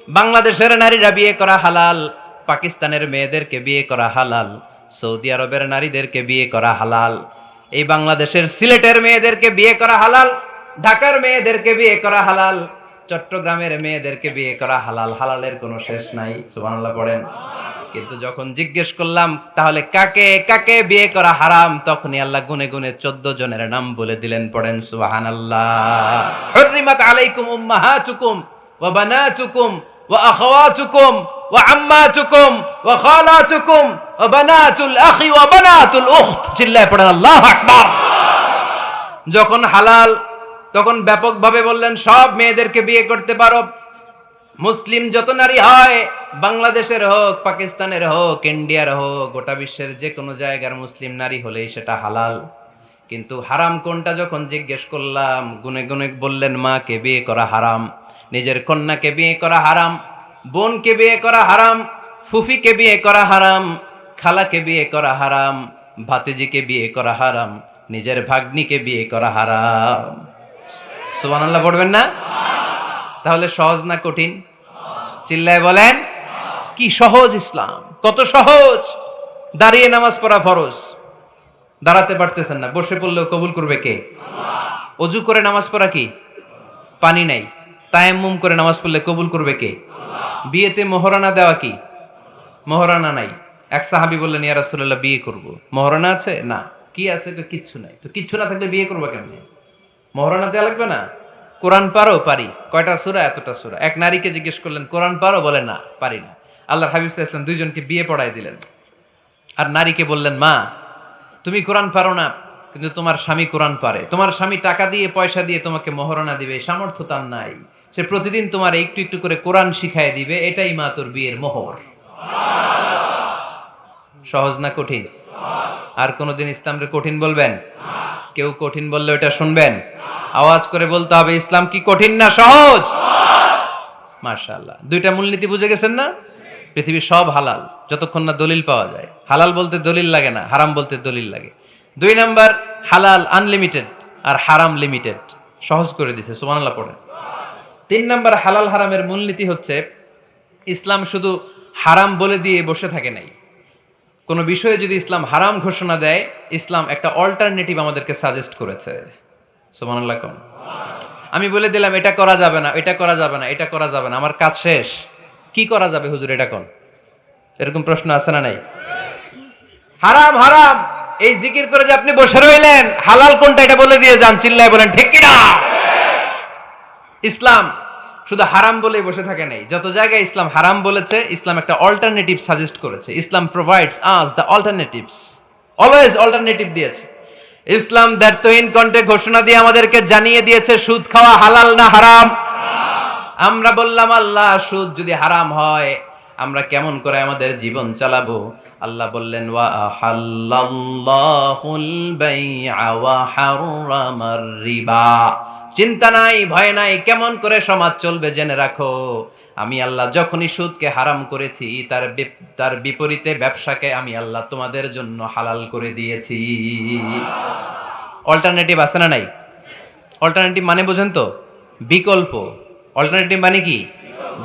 বাংলাদেশের নারীরা বিয়ে করা হালাল, পাকিস্তানের মেয়েদেরকে বিয়ে করা হালাল, সৌদি আরবের নারীদেরকে বিয়ে করা হালাল, এই বাংলাদেশের সিলেটের মেয়েদেরকে বিয়ে করা হালাল, ঢাকার মেয়েদেরকে বিয়ে করা হালাল, চট্টগ্রামের মেয়েদেরকে বিয়ে করা হালাল। হালালের কোনো শেষ নাই। সুবহানাল্লাহ পড়েন। কিন্তু যখন জিজ্ঞেস করলাম তাহলে কাকে কাকে বিয়ে করা হারাম, তখনই আল্লাহ গুনে গুনে 14 জনের নাম বলে দিলেন। পড়েন সুবহানাল্লাহ। হুররিমাত আলাইকুম উম্মাহাতুকুম ওয়া বানাতুকুম ওয়া আখাওয়াতুকুম ওয়া আম্মাতুকুম ওয়া খালাতুকুম ওয়া বানাতুল আখি ওয়া বানাতুল উখত। চিল্লায়ে পড়েন আল্লাহু আকবার। যখন হালাল, তখন ব্যাপকভাবে বললেন সব মেয়েদেরকে বিয়ে করতে পারো। মুসলিম যত নারী হয়, বাংলাদেশের হোক, পাকিস্তানের হোক, ইন্ডিয়ার হোক, গোটা বিশ্বের যে কোনো জায়গার মুসলিম নারী হলেই সেটা হালাল। কিন্তু হারাম কোনটা যখন জিজ্ঞেস করলাম, গুনে গুনে বললেন মাকে বিয়ে করা হারাম, নিজের কন্যাকে বিয়ে করা হারাম, বোনকে বিয়ে করা হারাম, ফুফিকে বিয়ে করা হারাম, খালাকে বিয়ে করা হারাম, ভাতিজিকে বিয়ে করা হারাম, নিজের ভাগ্নিকে বিয়ে করা হারাম। সুবহানাল্লাহ পড়বেন না? তাহলে সহজ না কঠিন? চিল্লায় বলেন। কি সহজ ইসলাম, কত সহজ। দাঁড়িয়ে নামাজ পড়া ফরজ, দাঁড়াতে পারতেছেন না, বসে পড়লেও কবুল করবে কে? অজু করে নামাজ পড়া কি? পানি নাই, তায়াম্মুম করে নামাজ পড়লে কবুল করবে কে? বিয়েতে মোহরানা দেওয়া কি? মোহরানা নাই। এক সাহাবী বললেন, ইয়া রাসূলুল্লাহ বিয়ে করব, মোহরানা আছে? না। কি আছে? কিচ্ছু নাই। তো কিচ্ছু না থাকলে বিয়ে করবো কেমনে? মোহরানা দেওয়া লাগবে না? কোরআন পারো? পারি। কয়টা সূরা? এতটা সূরা। এক নারীকে জিজ্ঞেস করলেন, কোরআন পারো? বলে না, পারি না। আল্লাহর হাবিব সাল্লাল্লাহু আলাইহি ওয়াসাল্লাম দুইজনকে বিয়ে পড়ায় দিলেন। আর নারীকে বললেন, মা তুমি কোরআন পারো না, কিন্তু তোমার স্বামী কোরআন পারে। তোমার স্বামী টাকা দিয়ে পয়সা দিয়ে তোমাকে মোহরানা দিবে, সামর্থ্য তার নাই। সে প্রতিদিন তোমার একটু একটু করে কোরআন শিখায় দিবে, এটাই মা তোর বিয়ের মোহর। সহজ না কঠিন? আর কোনদিন ইসলামকে কঠিন বলবেন? কেউ কঠিন বললে ওটা শুনবেন? আওয়াজ করে বলতে হবে, ইসলাম কি কঠিন না সহজ? মাশাআল্লাহ। দুইটা মূলনীতি বুঝে গেছেন না? পৃথিবীর সব হালাল যতক্ষণ না দলিল পাওয়া যায়। হালাল বলতে দলিল লাগে না, হারাম বলতে দলিল লাগে। 2 নাম্বার, হালাল আনলিমিটেড আর হারাম লিমিটেড। সহজ করে দিছে, সুবহানাল্লাহ পড়েন। 3 নাম্বার, হালাল হারামের মূলনীতি হচ্ছে ইসলাম শুধু হারাম বলে দিয়ে বসে থাকে নাই। কোনো বিষয়ে যদি ইসলাম হারাম ঘোষণা দেয়, ইসলাম একটা অল্টারনেটিভ আমাদেরকে সাজেস্ট করেছে। সুবহানাল্লাহ কোন? আমি বলে দিলাম এটা করা যাবে না, এটা করা যাবে না, এটা করা যাবে না, আমার কাজ শেষ। কি করা যাবে হুজুর এটা কোন? এরকম প্রশ্ন আছে না নাই? হারাম হারাম এই জিকির করে যে আপনি বসে রইলেন, হালাল কোনটা এটা বলে দিয়ে যান, চিল্লায় বলেন ঠিক কি না? ইসলাম শুধু হারাম বলেই বসে থাকে নাই। যত জায়গায় ইসলাম হারাম বলেছে, ইসলাম একটা অল্টারনেটিভ সাজেস্ট করেছে। Islam provides us the alternatives, always alternative দিয়েছে। ইসলাম দ্ব্যর্থহীন কণ্ঠে ঘোষণা দিয়ে আমাদেরকে জানিয়ে দিয়েছে সুদ খাওয়া হালাল না হারাম। আমরা বললাম, আল্লাহ সুদ যদি হারাম হয় আমরা কেমন করে আমাদের জীবন চালাবো? আল্লাহ বললেন, ওয়া আহাল্লাল্লাহুল বাইআ ওয়া হারামার রিবা। চিন্তা নাই, ভয় নাই, কেমন করে সমাজ চলবে জেনে রাখো। আমি আল্লাহ যখনই সুদকে হারাম করেছি, তার বিপরীতে ব্যবসাকে আমি আল্লাহ তোমাদের জন্য হালাল করে দিয়েছি। অল্টারনেটিভ আছে না নাই? অল্টারনেটিভ মানে বোঝেন তো? বিকল্প। অল্টারনেটিভ মানে কি?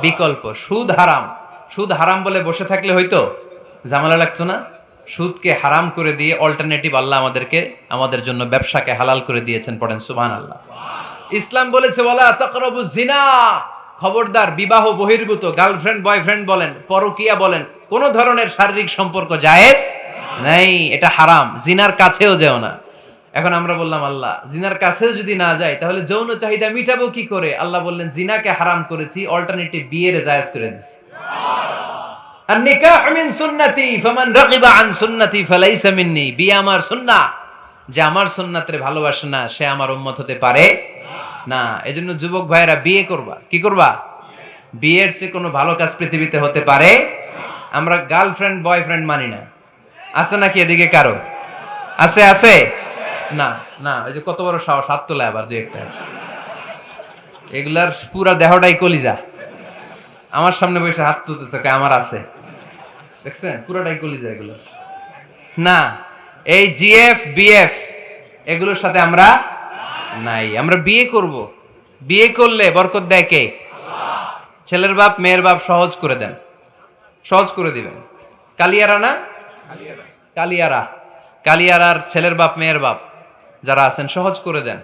বিকল্প। সুদ হারাম, সুদ হারাম বলে বসে থাকলে হয়তো ঝামেলা লাগতো না। সুদকে হারাম করে দিয়ে অল্টারনেটিভ আল্লাহ আমাদেরকে, আমাদের জন্য ব্যবসাকে হালাল করে দিয়েছেন। পড়েন সুবহানাল্লাহ। ইসলাম বলেছে, ওয়ালা তাকরাবুজ জিনা, খবরদার বিবাহ বহির্ভূত, গার্লফ্রেন্ড বয়ফ্রেন্ড বলেন, পরকিয়া বলেন, কোন ধরনের শারীরিক সম্পর্ক জায়েজ নাই, এটা হারাম। জিনার কাছেও যেও না। এখন আমরা বললাম, আল্লাহ জিনার কাছেও যদি না যায় তাহলে যৌন চাহিদা মিটাবো কি করে? আল্লাহ বললেন, জিনাকে হারাম করেছি, অল্টারনেটিভ বিয়ের জায়েজ করে দিয়েছি। আর নিকাহ মিন সুন্নতি ফামান রাগিবা আন সুন্নতি ফালাইসা মিন্নি। বিয়ে আমার সুন্নাহ, যে আমার সুন্নাতরে ভালোবাসে না সে আমার উম্মত হতে পারে না। এজন্য যুবক ভাইরা বিয়ে করবা। কি করবা? বিয়ের চেয়ে কোনো ভালো কাজ পৃথিবীতে হতে পারে। আমরা গার্লফ্রেন্ড বয়ফ্রেন্ড মানি না। আছে নাকি এদিকে কারো? আছে? আছে না? না, ওই যে কত বড় সাহস, হাত তোলে আবার যে একটা। এগুলার পুরা দেহটাই কলিজা। আমার সামনে বসে হাত তুলতেছে, আমার আছে, দেখছেন? পুরাটাই কলিজা এগুলো। না, এই জিএফ বিএফ এগুলোর সাথে আমরা নাই। আমরা বিয়ে করব। বিয়ে করলে বরকত দেয় কে? ছেলের বাপ মেয়ের বাপ সহজ করে দেন, সহজ করে দিবেন। কালিয়ারা না, কালিয়ারা, কালিয়ারার ছেলের বাপ মেয়ের বাপ যারা আছেন সহজ করে দেন।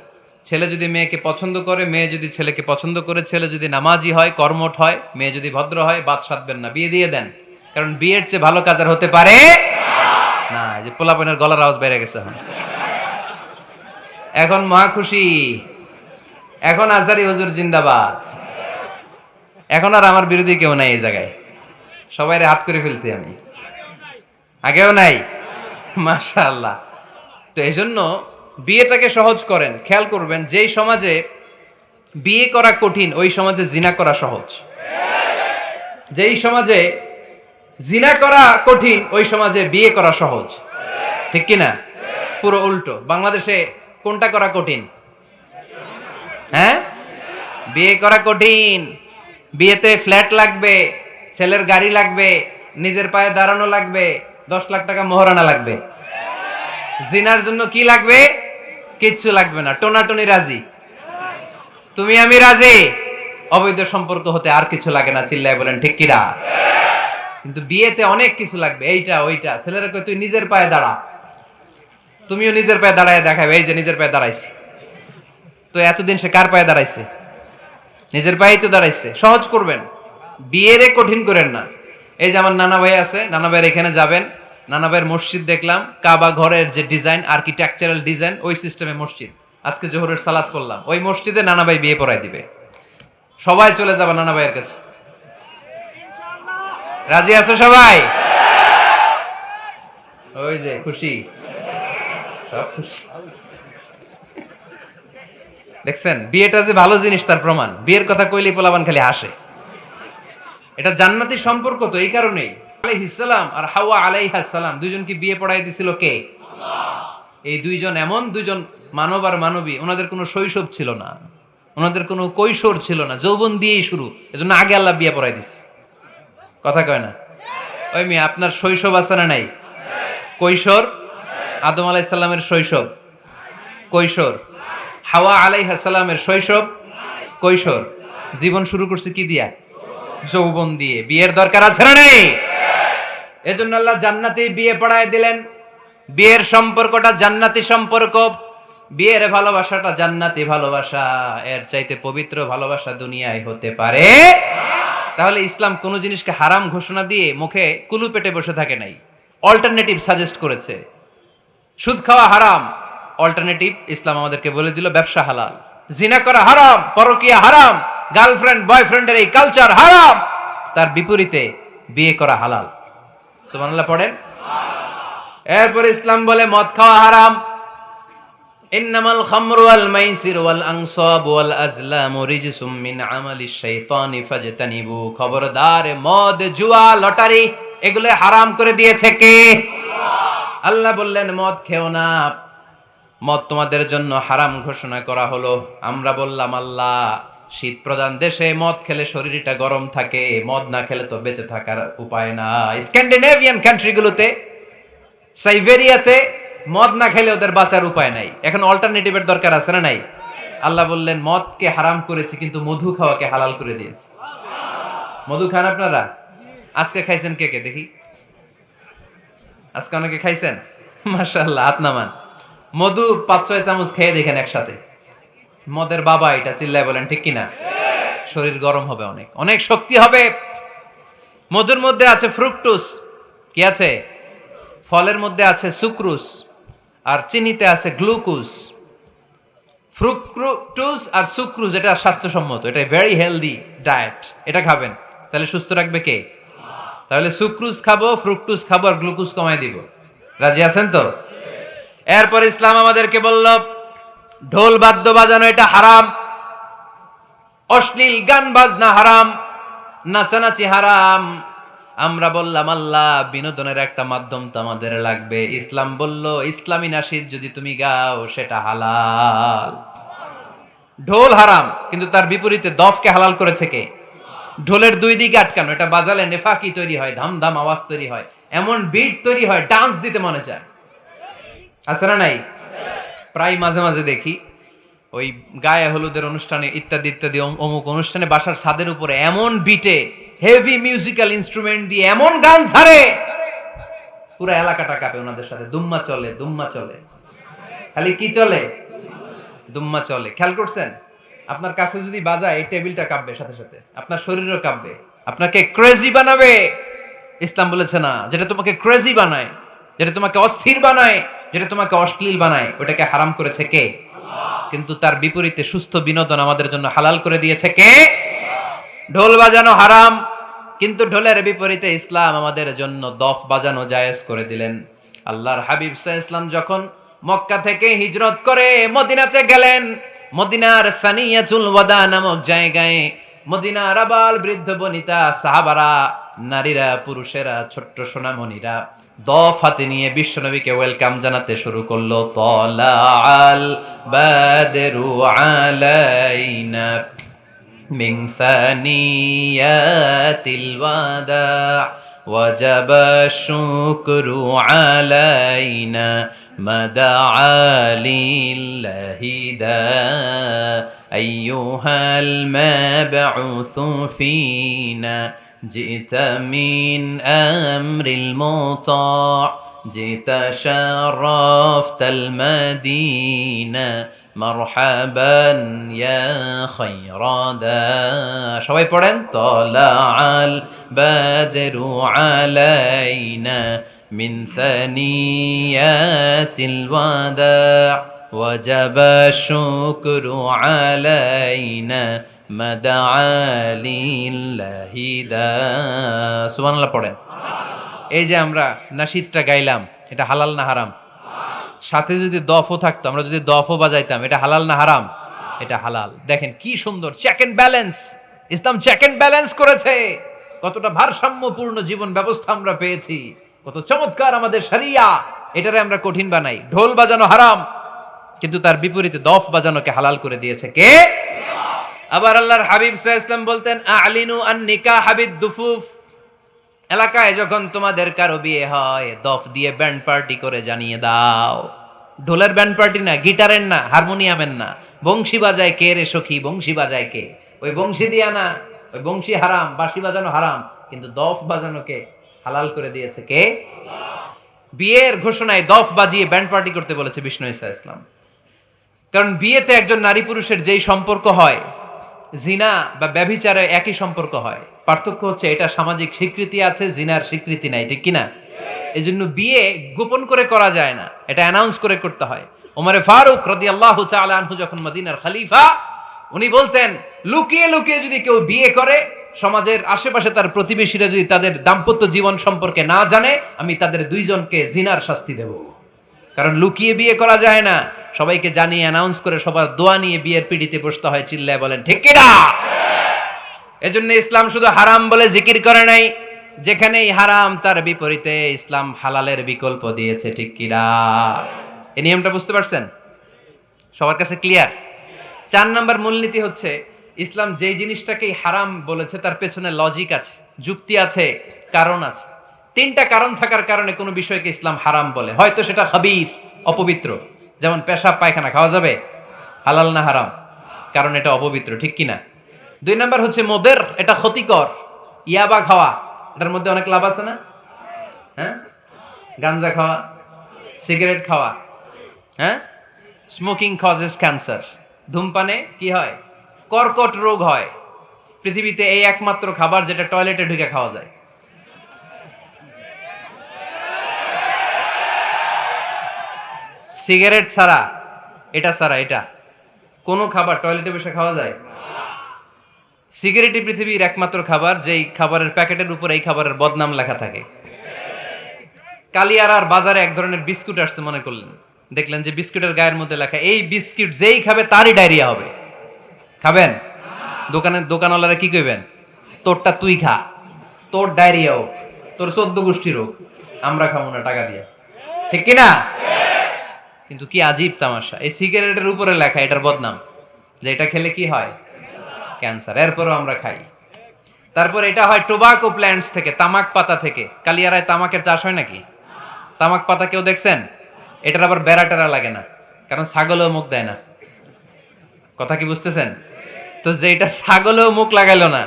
ছেলে যদি মেয়েকে পছন্দ করে, মেয়ে যদি ছেলেকে পছন্দ করে, ছেলে যদি নামাজি হয়, কর্মঠ হয়, মেয়ে যদি ভদ্র হয়, বাদ সাধবেন না, বিয়ে দিয়ে দেন। কারণ বিয়ের চেয়ে ভালো কাজ আর হতে পারে না। যে পোলাপনের গলার আওয়াজ বেড়ে গেছে এখন মহা খুশি। এখন আজহারি হুজুর জিন্দাবাদ। এখন আর আমার বিরোধী কেউ নাই এই জায়গায়, সবাইরে হাত করে ফেলছি আমি, আগেও নাই। মাশাআল্লাহ। তো এই জন্য বিয়েটাকে সহজ করেন। খেয়াল করবেন, যেই সমাজে বিয়ে করা কঠিন ওই সমাজে জিনা করা সহজ। যেই সমাজে জিনা করা কঠিন ওই সমাজে বিয়ে করা সহজ। ঠিক কি না? পুরো উল্টো। বাংলাদেশে কোনটা করা কঠিন? হ্যাঁ, বিয়ে করা কঠিন। বিয়েতে ফ্ল্যাট লাগবে, ছেলের গাড়ি লাগবে, নিজের পায়ে দাঁড়ানো লাগবে, 10 লাখ টাকা মোহরানা লাগবে। জিনার জন্য কি লাগবে? কিচ্ছু লাগবে না, টোনাটুনি রাজি, তুমি আমি রাজি, অবৈধ সম্পর্ক হতে আর কিছু লাগে না, চিল্লায় বলেন ঠিক কিনা। কিন্তু বিয়েতে অনেক কিছু লাগবে, এইটা ওইটা। ছেলেরা কই তুই নিজের পায়ে দাঁড়া, তুমিও নিজের পায়ে দাঁড়ায় দেখাবে, এই যে নিজের পায়ে দাঁড়াইছে। তো এতদিন সে কার পায়ে দাঁড়াইছে? নিজের পায়েই তো দাঁড়াইছে। সহজ করবেন, বিয়েরে কঠিন করেন না। এই যে আমার নানা ভাই আছে, নানা ভাইয়ের এখানে যাবেন, নানা ভাইয়ের মসজিদ দেখলাম, কাবা ঘরের যে ডিজাইন, আর্কিটেকচারাল ডিজাইন, ওই সিস্টেমে মসজিদ। আজকে জোহরের সালাত করলাম, ওই মসজিদে নানা ভাই বিয়ে পড়ায় দিবে। সবাই চলে যাবে নানা ভাইয়ের কাছে। রাজি আছো সবাই? ওই যে খুশি, সব খুশি। দেখছেন বিয়েটা যে ভালো জিনিস তার প্রমাণ। বিয়ের কথা কইলেই পোলাপান খালি হাসে। এটা জান্নাতি সম্পর্ক, তো এই কারণেই আলাইহিস সালাম আর হাওয়া আলাইহাস সালাম দুইজনকে বিয়ে পড়াই দিছিল কে? এই দুইজন এমন দুইজন মানব আর মানবী, ওনাদের কোনো শৈশব ছিল না, ওনাদের কোনো কৈশোর ছিল না, যৌবন দিয়েই শুরু। এজন্য আগে আল্লাহ বিয়ে পড়াই দিছে। কথা কয় না? ওই মেয়ে, আপনার শৈশব আছে না নাই? কৈশোর, আদম আলাইহিস সালামের শৈশব, কৈশোর। হাওয়া আলাইহিস সালামের শৈশব, কৈশোর। জীবন শুরু করছে কি দিয়া? যৌবন দিয়ে। বিয়ের দরকার আছে না নেই? এজন্য আল্লাহ জান্নাতে বিয়ে পড়ায় দিলেন। বিয়ের সম্পর্কটা জান্নাতি সম্পর্ক, বিয়ের ভালোবাসাটা জান্নাতি ভালোবাসা। এর চাইতে পবিত্র ভালোবাসা দুনিয়ায় হতে পারে? তাহলে ইসলাম কোন জিনিসকে হারাম ঘোষণা দিয়ে মুখে কুলু পেটে বসে থাকে নাই, অল্টারনেটিভ সাজেস্ট করেছে। সুদ খাওয়া হারাম, অল্টারনেটিভ ইসলাম আমাদেরকে বলে দিল ব্যবসা হালাল। জিনা করা হারাম, পরকিয়া হারাম, গার্লফ্রেন্ড বয়ফ্রেন্ডের এই কালচার হারাম, তার বিপরীতে বিয়ে করা হালাল। সুবহানাল্লাহ পড়েন। এরপর ইসলাম বলে মদ খাওয়া হারাম। ইন্নামাল খামরু ওয়াল মাইসির ওয়াল আনসাব ওয়াল আজলামু রিজসুম মিন আমালিশ শাইতানি ফাজতানিবু। খবরদার, মদ, জুয়া, লটারি এগুলো হারাম করে দিয়েছে কে? আল্লাহ বললেন মদ খেও না, মদ তোমাদের জন্য হারাম ঘোষণা করা হলো। আমরা বললাম আল্লাহ, শীত প্রধান দেশে মদ খেলে শরীরটা গরম থাকে, মদ না খেলে তো বেঁচে থাকার উপায় না। স্ক্যান্ডিনেভিয়ান কান্ট্রিগুলোতে, সাইবেরিয়াতে মদ না খেলে ওদের বাঁচার উপায় নাই। এখন অল্টারনেটিভের দরকার আছে না নাই? আল্লাহ বললেন মদকে হারাম করেছি, কিন্তু মধু খাওয়াকে হালাল করে দিয়েছি। মধু খান আপনারা? আজকে খাইছেন কে কে দেখি? আজকে অনেকে খাইছেন? মাশাআল্লাহ, হাত নামান। মধু 5-6 চামচ খেয়ে দেখেন একসাথে। মদের বাবা এটা, চিল্লায় বলেন ঠিক কিনা। শরীর গরম হবে, অনেক অনেক শক্তি হবে। মধুর মধ্যে আছে ফ্রুকটোজ, কি আছে? ফলের মধ্যে আছে সুক্রোজ, আর চিনিতে আছে গ্লুকোজ। ফ্রুকটোজ আর সুক্রোজ এটা স্বাস্থ্যসম্মত, এটা ভেরি হেলদি ডায়েট। এটা খাবেন, তাহলে সুস্থ রাখবে কে? তাহলে সুক্রোজ খাবো, ফ্রুকটোজ খাবো, আর গ্লুকোজ কমাই দিব। রাজি আছেন তো? এরপর ইসলাম আমাদেরকে বলল ঢোল বাদ্য বাজানো এটা হারাম, অশ্লীল গান বাজনা হারাম, নাচানাচি হারাম। আমরা বললাম আল্লাহ, বিনোদনের একটা মাধ্যম তো আমাদের লাগবে। ইসলাম বলল ইসলামী নাশিদ যদি তুমি গাও সেটা হালাল। ঢোল হারাম, কিন্তু তার বিপরীতে দফকে হালাল করেছে কে? ঢোলের দুই দিকে আটকানো, এটা বাজালে নেফাকি তৈরি হয়, ধাম ধাম আওয়াজ তৈরি হয়, এমন বিট তৈরি হয়, ডান্স দিতে মনে চায়। আছে না নাই? প্রায় মাঝে মাঝে দেখি ওই গায়ে হলুদের অনুষ্ঠানে ইত্যাদি ইত্যাদি অমুক অনুষ্ঠানে বাসার ছাদের উপরে এমন বিটে হেভি মিউজিক্যাল ইনস্ট্রুমেন্ট দিয়ে এমন গান ছাড়ে, পুরো এলাকাটা কাঁপে ওনাদের সাথে। দুম্মা চলে, দুম্মা চলে, খালি কি চলে? দুম্মা চলে। খেয়াল করছেন? আপনার কাছে যদি বাজায় এই টেবিলটা কাঁপবে, সাথে সাথে আপনার শরীরও কাঁপবে, আপনাকে ক্রেজি বানাবে। ইসলাম বলেছে না, যেটা তোমাকে ক্রেজি বানায়, যেটা তোমাকে অস্থির বানায়, যেটা তোমাকে অশ্লীল বানায়, ওটাকে হারাম করেছে কে? কিন্তু তার বিপরীতে সুস্থ বিনোদন আমাদের জন্য হালাল করে দিয়েছে কে? ঢোল বাজানো হারাম, কিন্তু ঢোলের বিপরীতে ইসলাম আমাদের জন্য দফ বাজানো জায়েজ করে দিলেন। আল্লাহর হাবিব সাল্লাল্লাহু আলাইহি ওয়াসাল্লাম যখন মক্কা থেকে হিজরত করে মদিনাতে গেলেন, মদিনার সানিয়াতুল ওয়াদা নামক জায়গায় মদিনার আবাল বৃদ্ধ বনিতা, সাহাবারা, নারীরা, পুরুষেরা, ছোট্ট সোনামণিরা দফ হাতে নিয়ে বিশ্বনবীকে ওয়েলকাম জানাতে শুরু করলো। তলাআল বাদরু আলাইনা মিন সানিয়াতিল ওয়াদা ওয়াজাবা শুকরু আলাইনা مدعا لله دا أيها المبعوث فينا جئت من أمر المطاع جئت شرفت المدينة مرحبا يا خير دا সবাই পড়েন طلع البدر علينا من ثنيات الوداع وجب الشكر علينا مدعا لله دا সুবহানাল্লাহ পড়েন। এই যে আমরা নাশিদটা গাইলাম, এটা হালাল না হারাম? সাথে যদি দফও থাকতো, আমরা যদি দফও বাজাইতাম, এটা হালাল না হারাম? এটা হালাল। দেখেন কি সুন্দর চেক এন্ড ব্যালেন্স, ইসলাম চেক এন্ড ব্যালেন্স করেছে। কতটা ভারসাম্যপূর্ণ জীবন ব্যবস্থা আমরা পেয়েছি, কত চমৎকার আমাদের শরিয়া। এটারে আমরা কঠিন বানাই। ঢোল বাজানো হারাম, কিন্তু তার বিপরীতে দফ বাজানোকে হালাল করে দিয়েছে কে? আবার আল্লাহর হাবিব সাল্লাল্লাহু আলাইহি ওয়াসাল্লাম বলতেন আ'লিনু আন নিকাহ বিদ দুফুফ, এলাকায় যখন তোমাদের কারো বিয়ে হয় দফ দিয়ে ব্যান্ড পার্টি করে জানিয়ে দাও। ঢোলের ব্যান্ড পার্টি না, গিটারের না, হারমোনিয়ামের না, বংশী বাজায় কে রে সখী, বংশী বাজায় কে? ওই বংশী দিয়া না, ওই বংশী হারাম, বাঁশি বাজানো হারাম, কিন্তু দফ বাজানোকে হালাল করে দিয়েছে কে? বিয়ের ঘোষণায় দফ বাজিয়ে ব্যান্ড পার্টি করতে বলেছে বিষ্ণু ঈসা ইসলাম। কারণ বিয়েতে একজন নারী পুরুষের যেই সম্পর্ক হয়, জিনা বা ব্যভিচারে একই সম্পর্ক হয়, পার্থক্য হচ্ছে এটা সামাজিক স্বীকৃতি আছে, জিনার স্বীকৃতি নাই, ঠিক কিনা? এই জন্য বিয়ে গোপন করে করা যায় না, এটা অ্যানাউন্স করে করতে হয়। ওমরে ফারুক রাদিয়াল্লাহু তাআলা আনহু যখন মদিনার খলিফা, উনি বলতেন লুকিয়ে লুকিয়ে যদি কেউ বিয়ে করে, সমাজের আশেপাশে তার প্রতিবেশীরা যদি তাদের দাম্পত্য জীবন সম্পর্কে না জানে, আমি তাদের দুইজনকে জিনার শাস্তি দেব। কারণ লুকিয়ে বিয়ে করা যায় না, সবাইকে জানিয়ে অ্যানাউন্স করে সবার দোয়া নিয়ে বিয়ের পিড়িতে বসতে হয়। চিল্লায় বলেন ঠিক কিনা? এজন্য ইসলাম শুধু হারাম বলে জিকির করে নাই, যেখানেই হারাম তার বিপরীতে ইসলাম হালালের বিকল্প দিয়েছে, ঠিক কিনা? এই নিয়মটা বুঝতে পারছেন? সবার কাছে ক্লিয়ার? 4 নম্বর মূলনীতি হচ্ছে ইসলাম যেই জিনিসটাকেই হারাম বলেছে তার পেছনে লজিক আছে, যুক্তি আছে, কারণ আছে। 3টা কারণ থাকার কারণে কোনো বিষয়কে ইসলাম হারাম বলে। হয়তো সেটা খাবিস, অপবিত্র, যেমন পেশাব পায়খানা খাওয়া যাবে, হালাল না হারাম? কারণ এটা অপবিত্র, ঠিক কিনা? 2 নাম্বার হচ্ছে মোদের, এটা ক্ষতিকর। ইয়াবা খাওয়া, এটার মধ্যে অনেক লাভ আছে না? হ্যাঁ, গাঞ্জা খাওয়া, সিগারেট খাওয়া, হ্যাঁ, স্মোকিং কজেস ক্যান্সার। ধূমপানে কি হয়? কর্কট রোগ হয়। পৃথিবীতে এই একমাত্র খাবার যেটা টয়লেটে ঢুকে খাওয়া যায়। সিগারেট ছাড়া, এটা ছাড়া, এটা কোনো খাবার টয়লেটে বসে খাওয়া যায়? সিগারেটই পৃথিবীর একমাত্র খাবার যেই খাবারের প্যাকেটের উপর এই খাবারের বদনাম লেখা থাকে। কালিয়ারার বাজারে এক ধরনের বিস্কুট আসছে মনে করলেন, দেখলেন যে বিস্কুটের গায়ের মধ্যে লেখা এই বিস্কুট যেই খাবে তারই ডায়রিয়া হবে। খাবেন? দোকানওয়ালারা কি কইবেন? তোরটা তুই খা, তোর ডায়রিয়া হোক, তোর 14 গোষ্ঠী রোগ, আমরা খাবো না টাকা দিয়ে, ঠিক কিনা? কিন্তু কি আজীব তামাশা, এই সিগারেটের উপরে লেখা এটার বদনাম, যে এটা খেলে কি হয়? ক্যান্সার। এরপরও আমরা খাই। তারপর এটা হয় টোবাকো প্ল্যান্টস থেকে, তামাক পাতা থেকে। কালিয়ারায় তামাকের চাষ হয় নাকি? তামাক পাতা কেউ দেখছেন? এটার আবার বেড়া টেরা লাগে না, কারণ ছাগলও মুখ দেয় না। কথা কি বুঝতেছেন? তো যেটা ছাগলও মুখ লাগাইলো না,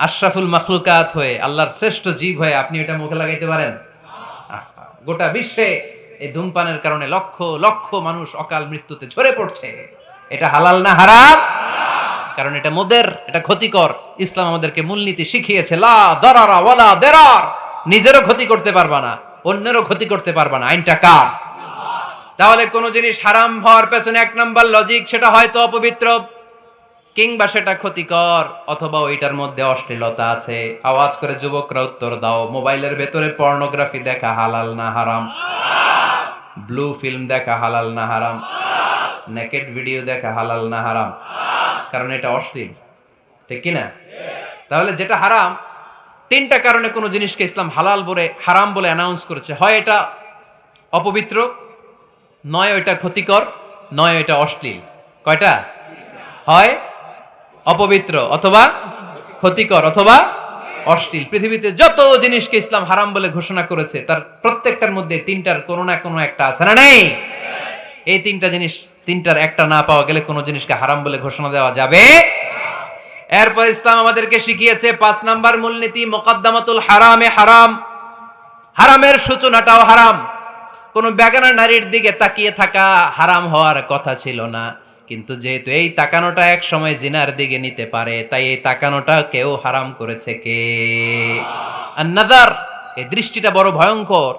আশরাফুল মাখলুকাত হয়ে, আল্লাহর শ্রেষ্ঠ জীব হয়ে আপনি এটা মুখে লাগাইতে পারেন? গোটা বিশ্বে এই ধূমপানের কারণে লক্ষ লক্ষ মানুষ অকাল মৃত্যুতে ঝরে পড়ছে। এটা হালাল না হারাম? কারণ এটা মোদের, এটা ক্ষতিকর। ইসলাম আমাদেরকে মূলনীতি শিখিয়েছে, লা দারারা ওয়ালা দিরার। নিজেরও ক্ষতি করতে পারবা না, অন্যেরও ক্ষতি করতে পারবা না। আইনটা কার? তাহলে কোন জিনিস হারাম হওয়ার পেছনে 1 নাম্বার লজিক, সেটা হয়তো অপবিত্র, কিংবা সেটা ক্ষতিকর, অথবা ওইটার মধ্যে অশ্লীলতা আছে। আওয়াজ করে যুবকরা উত্তর দাও, মোবাইলের ভেতরে পর্নোগ্রাফি দেখা হালাল না হারাম? ব্লু ফিল্ম দেখা হালাল না হারাম? নেকেড ভিডিও দেখা হালাল না হারাম? কারণ এটা অশ্লীল, ঠিক কিনা? তাহলে যেটা হারাম, 3টা কারণে কোনো জিনিসকে ইসলাম হালাল বলে, হারাম বলে অ্যানাউন্স করেছে। হয় এটা অপবিত্র, নয় ওইটা ক্ষতিকর, নয় ওইটা অশ্লীল। কয়টা? হয় অপবিত্র, অথবা ক্ষতিকর, অথবা অশ্লীল। পৃথিবীতে যত জিনিসকে ইসলাম হারাম বলে ঘোষণা করেছে তার প্রত্যেকটার মধ্যে 3টার কোনো না কোনো একটা আছে না নেই? এই তিনটা জিনিস, তিনটার একটা না পাওয়া গেলে কোনো জিনিসকে হারাম বলে ঘোষণা দেওয়া যাবে। এরপর ইসলাম আমাদেরকে শিখিয়েছে 5 নাম্বার মূলনীতি, মুকদ্দামাতুল হারামে হারাম। হারামের সূচনাটাও হারাম। কোন বেগানা নারীর দিকে তাকিয়ে থাকা হারাম হওয়ার কথা ছিল না, কিন্তু যেহেতু এই তাকানোটা এক সময় জিনার দিকে নিতে পারে, তাই এই তাকানোটা কেউ হারাম করেছে কে? আন-নাযার, এই দৃষ্টিটা বড় ভয়ঙ্কর।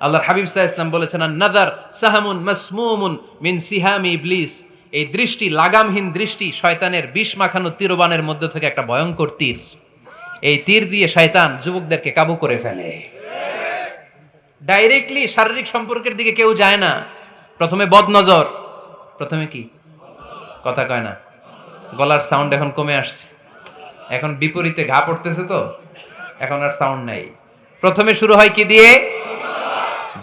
আল্লাহর হাবিব সাল্লাল্লাহু আলাইহি ওয়াসাল্লাম বলেছেন, আন-নাযার সাহামুন মাসমুমুন মিন সিহামি ইবলিস। এই দৃষ্টি, লাগামহীন দৃষ্টি, শয়তানের বিষ মাখানো তীরবানের মধ্যে থেকে একটা ভয়ঙ্কর তীর। এই তীর দিয়ে শয়তান যুবকদেরকে কাবু করে ফেলে। ডাইরেক্টলি শারীরিক সম্পর্কের দিকে কেউ যায় না, প্রথমে বদনজর। প্রথমে কি কথা কয় না, গলার সাউন্ড এখন কমে আসছে, এখন বিপরীতে ঘা পড়তেছে, তো এখন আর সাউন্ড নাই। প্রথমে শুরু হয় কি দিয়ে?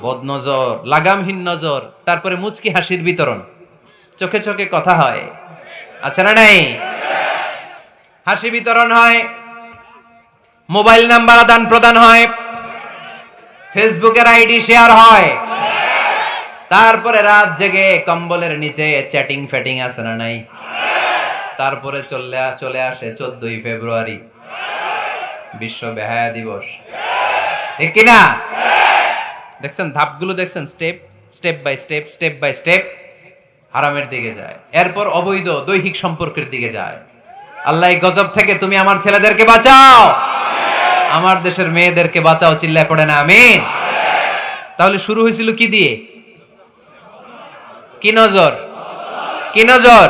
বদনজর, লাগামহীন নজর। তারপরে মুচকি হাসির বিতরণ, চোখে চোখে কথা হয়, আচ্ছা না নাই? হাসি বিতরণ হয়, মোবাইল নাম্বার আদান প্রদান হয়, ফেসবুকের আইডি শেয়ার হয়, তারপরে রাত জেগে কম্বলের নিচে চ্যাটিং ফ্যাটিং আছে না নাই? তারপরে চলে আসে 14ই ফেব্রুয়ারি, বিশ্ব বেহায়া দিবস, ঠিক কিনা? দেখছেন ধাপগুলো, দেখছেন স্টেপ বাই স্টেপ হারামের দিকে যায়। এরপর অবৈধ দৈহিক সম্পর্কের দিকে যায়। আল্লাহ এই গজব থেকে তুমি আমার ছেলেদেরকে বাঁচাও, আমার দেশের মেয়েদেরকে বাঁচাও, চিল্লায় পড়ে না আমিন। তাহলে শুরু হয়েছিল কি দিয়ে? কি নজর? কি নজর?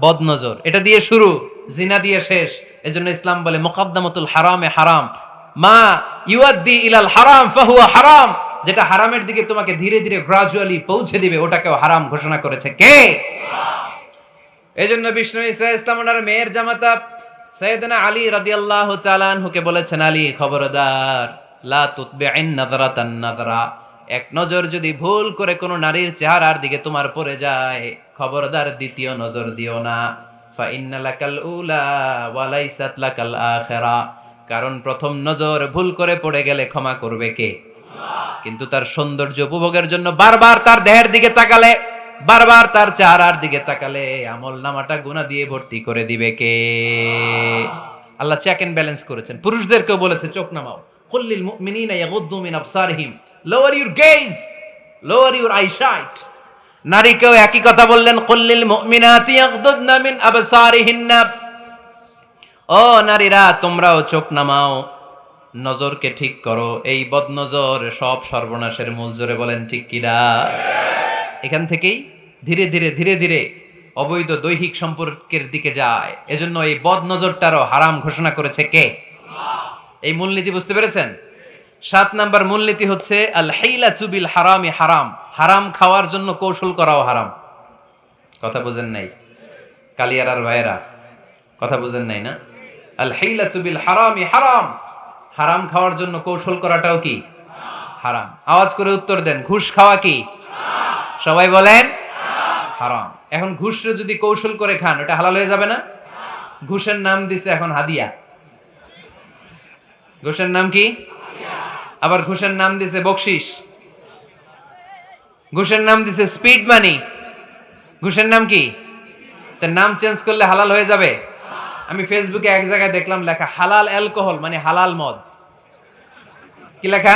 বদনজর। এটা দিয়ে শুরু, জিনা দিয়ে শেষ। এজন্য ইসলাম বলে মুকদ্দামাতুল হারামে হারাম, মা ইউআদ্দি ইলাল হারাম ফাহুয়া হারাম। যেটা হারামের দিকে তোমাকে ধীরে ধীরে গ্রাজুয়ালি পৌঁছে দিবে, ওটাকেও হারাম ঘোষণা করেছে কে? এজন্য বিষ্ণু ঈসা ইসলাম ওনার মেয়ের জামাতা সাইয়েদনা আলী রাদিয়াল্লাহু তাআলা আনহুকে বলেছেন, আলী খবরদার, লা তুতবি'ন নাযরাতান নাযরা। এক নজর যদি ভুল করে কোনো নারীর চেহারার দিকে তোমার পড়ে যায়, খবরদার দ্বিতীয় নজর দিও না। ফা ইন্না লাকাল উলা ওয়া লাইসাত লাকাল আখিরা। কারণ প্রথম নজর ভুল করে পড়ে গেলে ক্ষমা করবে কে? কিন্তু তার সৌন্দর্য উপভোগের জন্য বারবার তার দেহের দিকে তাকালে, বারবার তার চেহারার দিকে তাকালে আমল নামাটা গুনাহ দিয়ে ভর্তি করে দিবে কে? আল্লাহ চেক এন্ড ব্যালেন্স করেছেন। পুরুষদেরকেও বলেছে চোখ নামাও, কুল্লিল মুমিনিনা ইয়াগুদ্দু মিন আবসারিহিম, lower your gaze, lower your eyesight. নারীকেও একই কথা বললেন, কুল্লিল মুমিনাতি ইয়াগুদ্দুনা মিন আবসারিহিন্না। ও নারীরা, তোমরাও চোখ নামাও, নজরকে ঠিক করো। এই বদনজর সব সর্বনাশের মূল। জোরে বলেন ঠিক কিনা? এখান থেকেই ধীরে ধীরে অবৈধ দৈহিক সম্পর্কের দিকে যায়। এজন্য এই বদনজরটারও হারাম ঘোষণা করেছে কে? এই মূলনীতি বুঝতে পেরেছেন? 7 নাম্বার মূলনীতি হচ্ছে আল হাইলাতু বিল হারামি হারাম। হারাম খাওয়ার জন্য কৌশল করাও হারাম। কথা বুঝেন নাই কালিয়ারার ভাইয়েরা? কথা বুঝেন নাই না? আল হাইলাতু বিল হারামি হারাম। হারাম খাওয়ার জন্য কৌশল করাটাও কি হারাম? আওয়াজ করে উত্তর দেন, ঘুষ খাওয়া কি? সবাই বলেন হারাম। এখন ঘুষরে যদি কৌশল করে খান, ওটা হালাল হয়ে যাবে না? ঘুষের নাম দিছে এখন হাদিয়া। ঘুষের নাম কি? আবার ঘুষের নাম দিছে বকশিস, ঘুষের নাম দিছে স্পিড মানি। ঘুষের নাম কি? তার নাম চেঞ্জ করলে হালাল হয়ে যাবে? আমি ফেসবুকে এক জায়গায় দেখলাম লেখা হালাল অ্যালকোহল, মানে হালাল মদ। কি লেখা?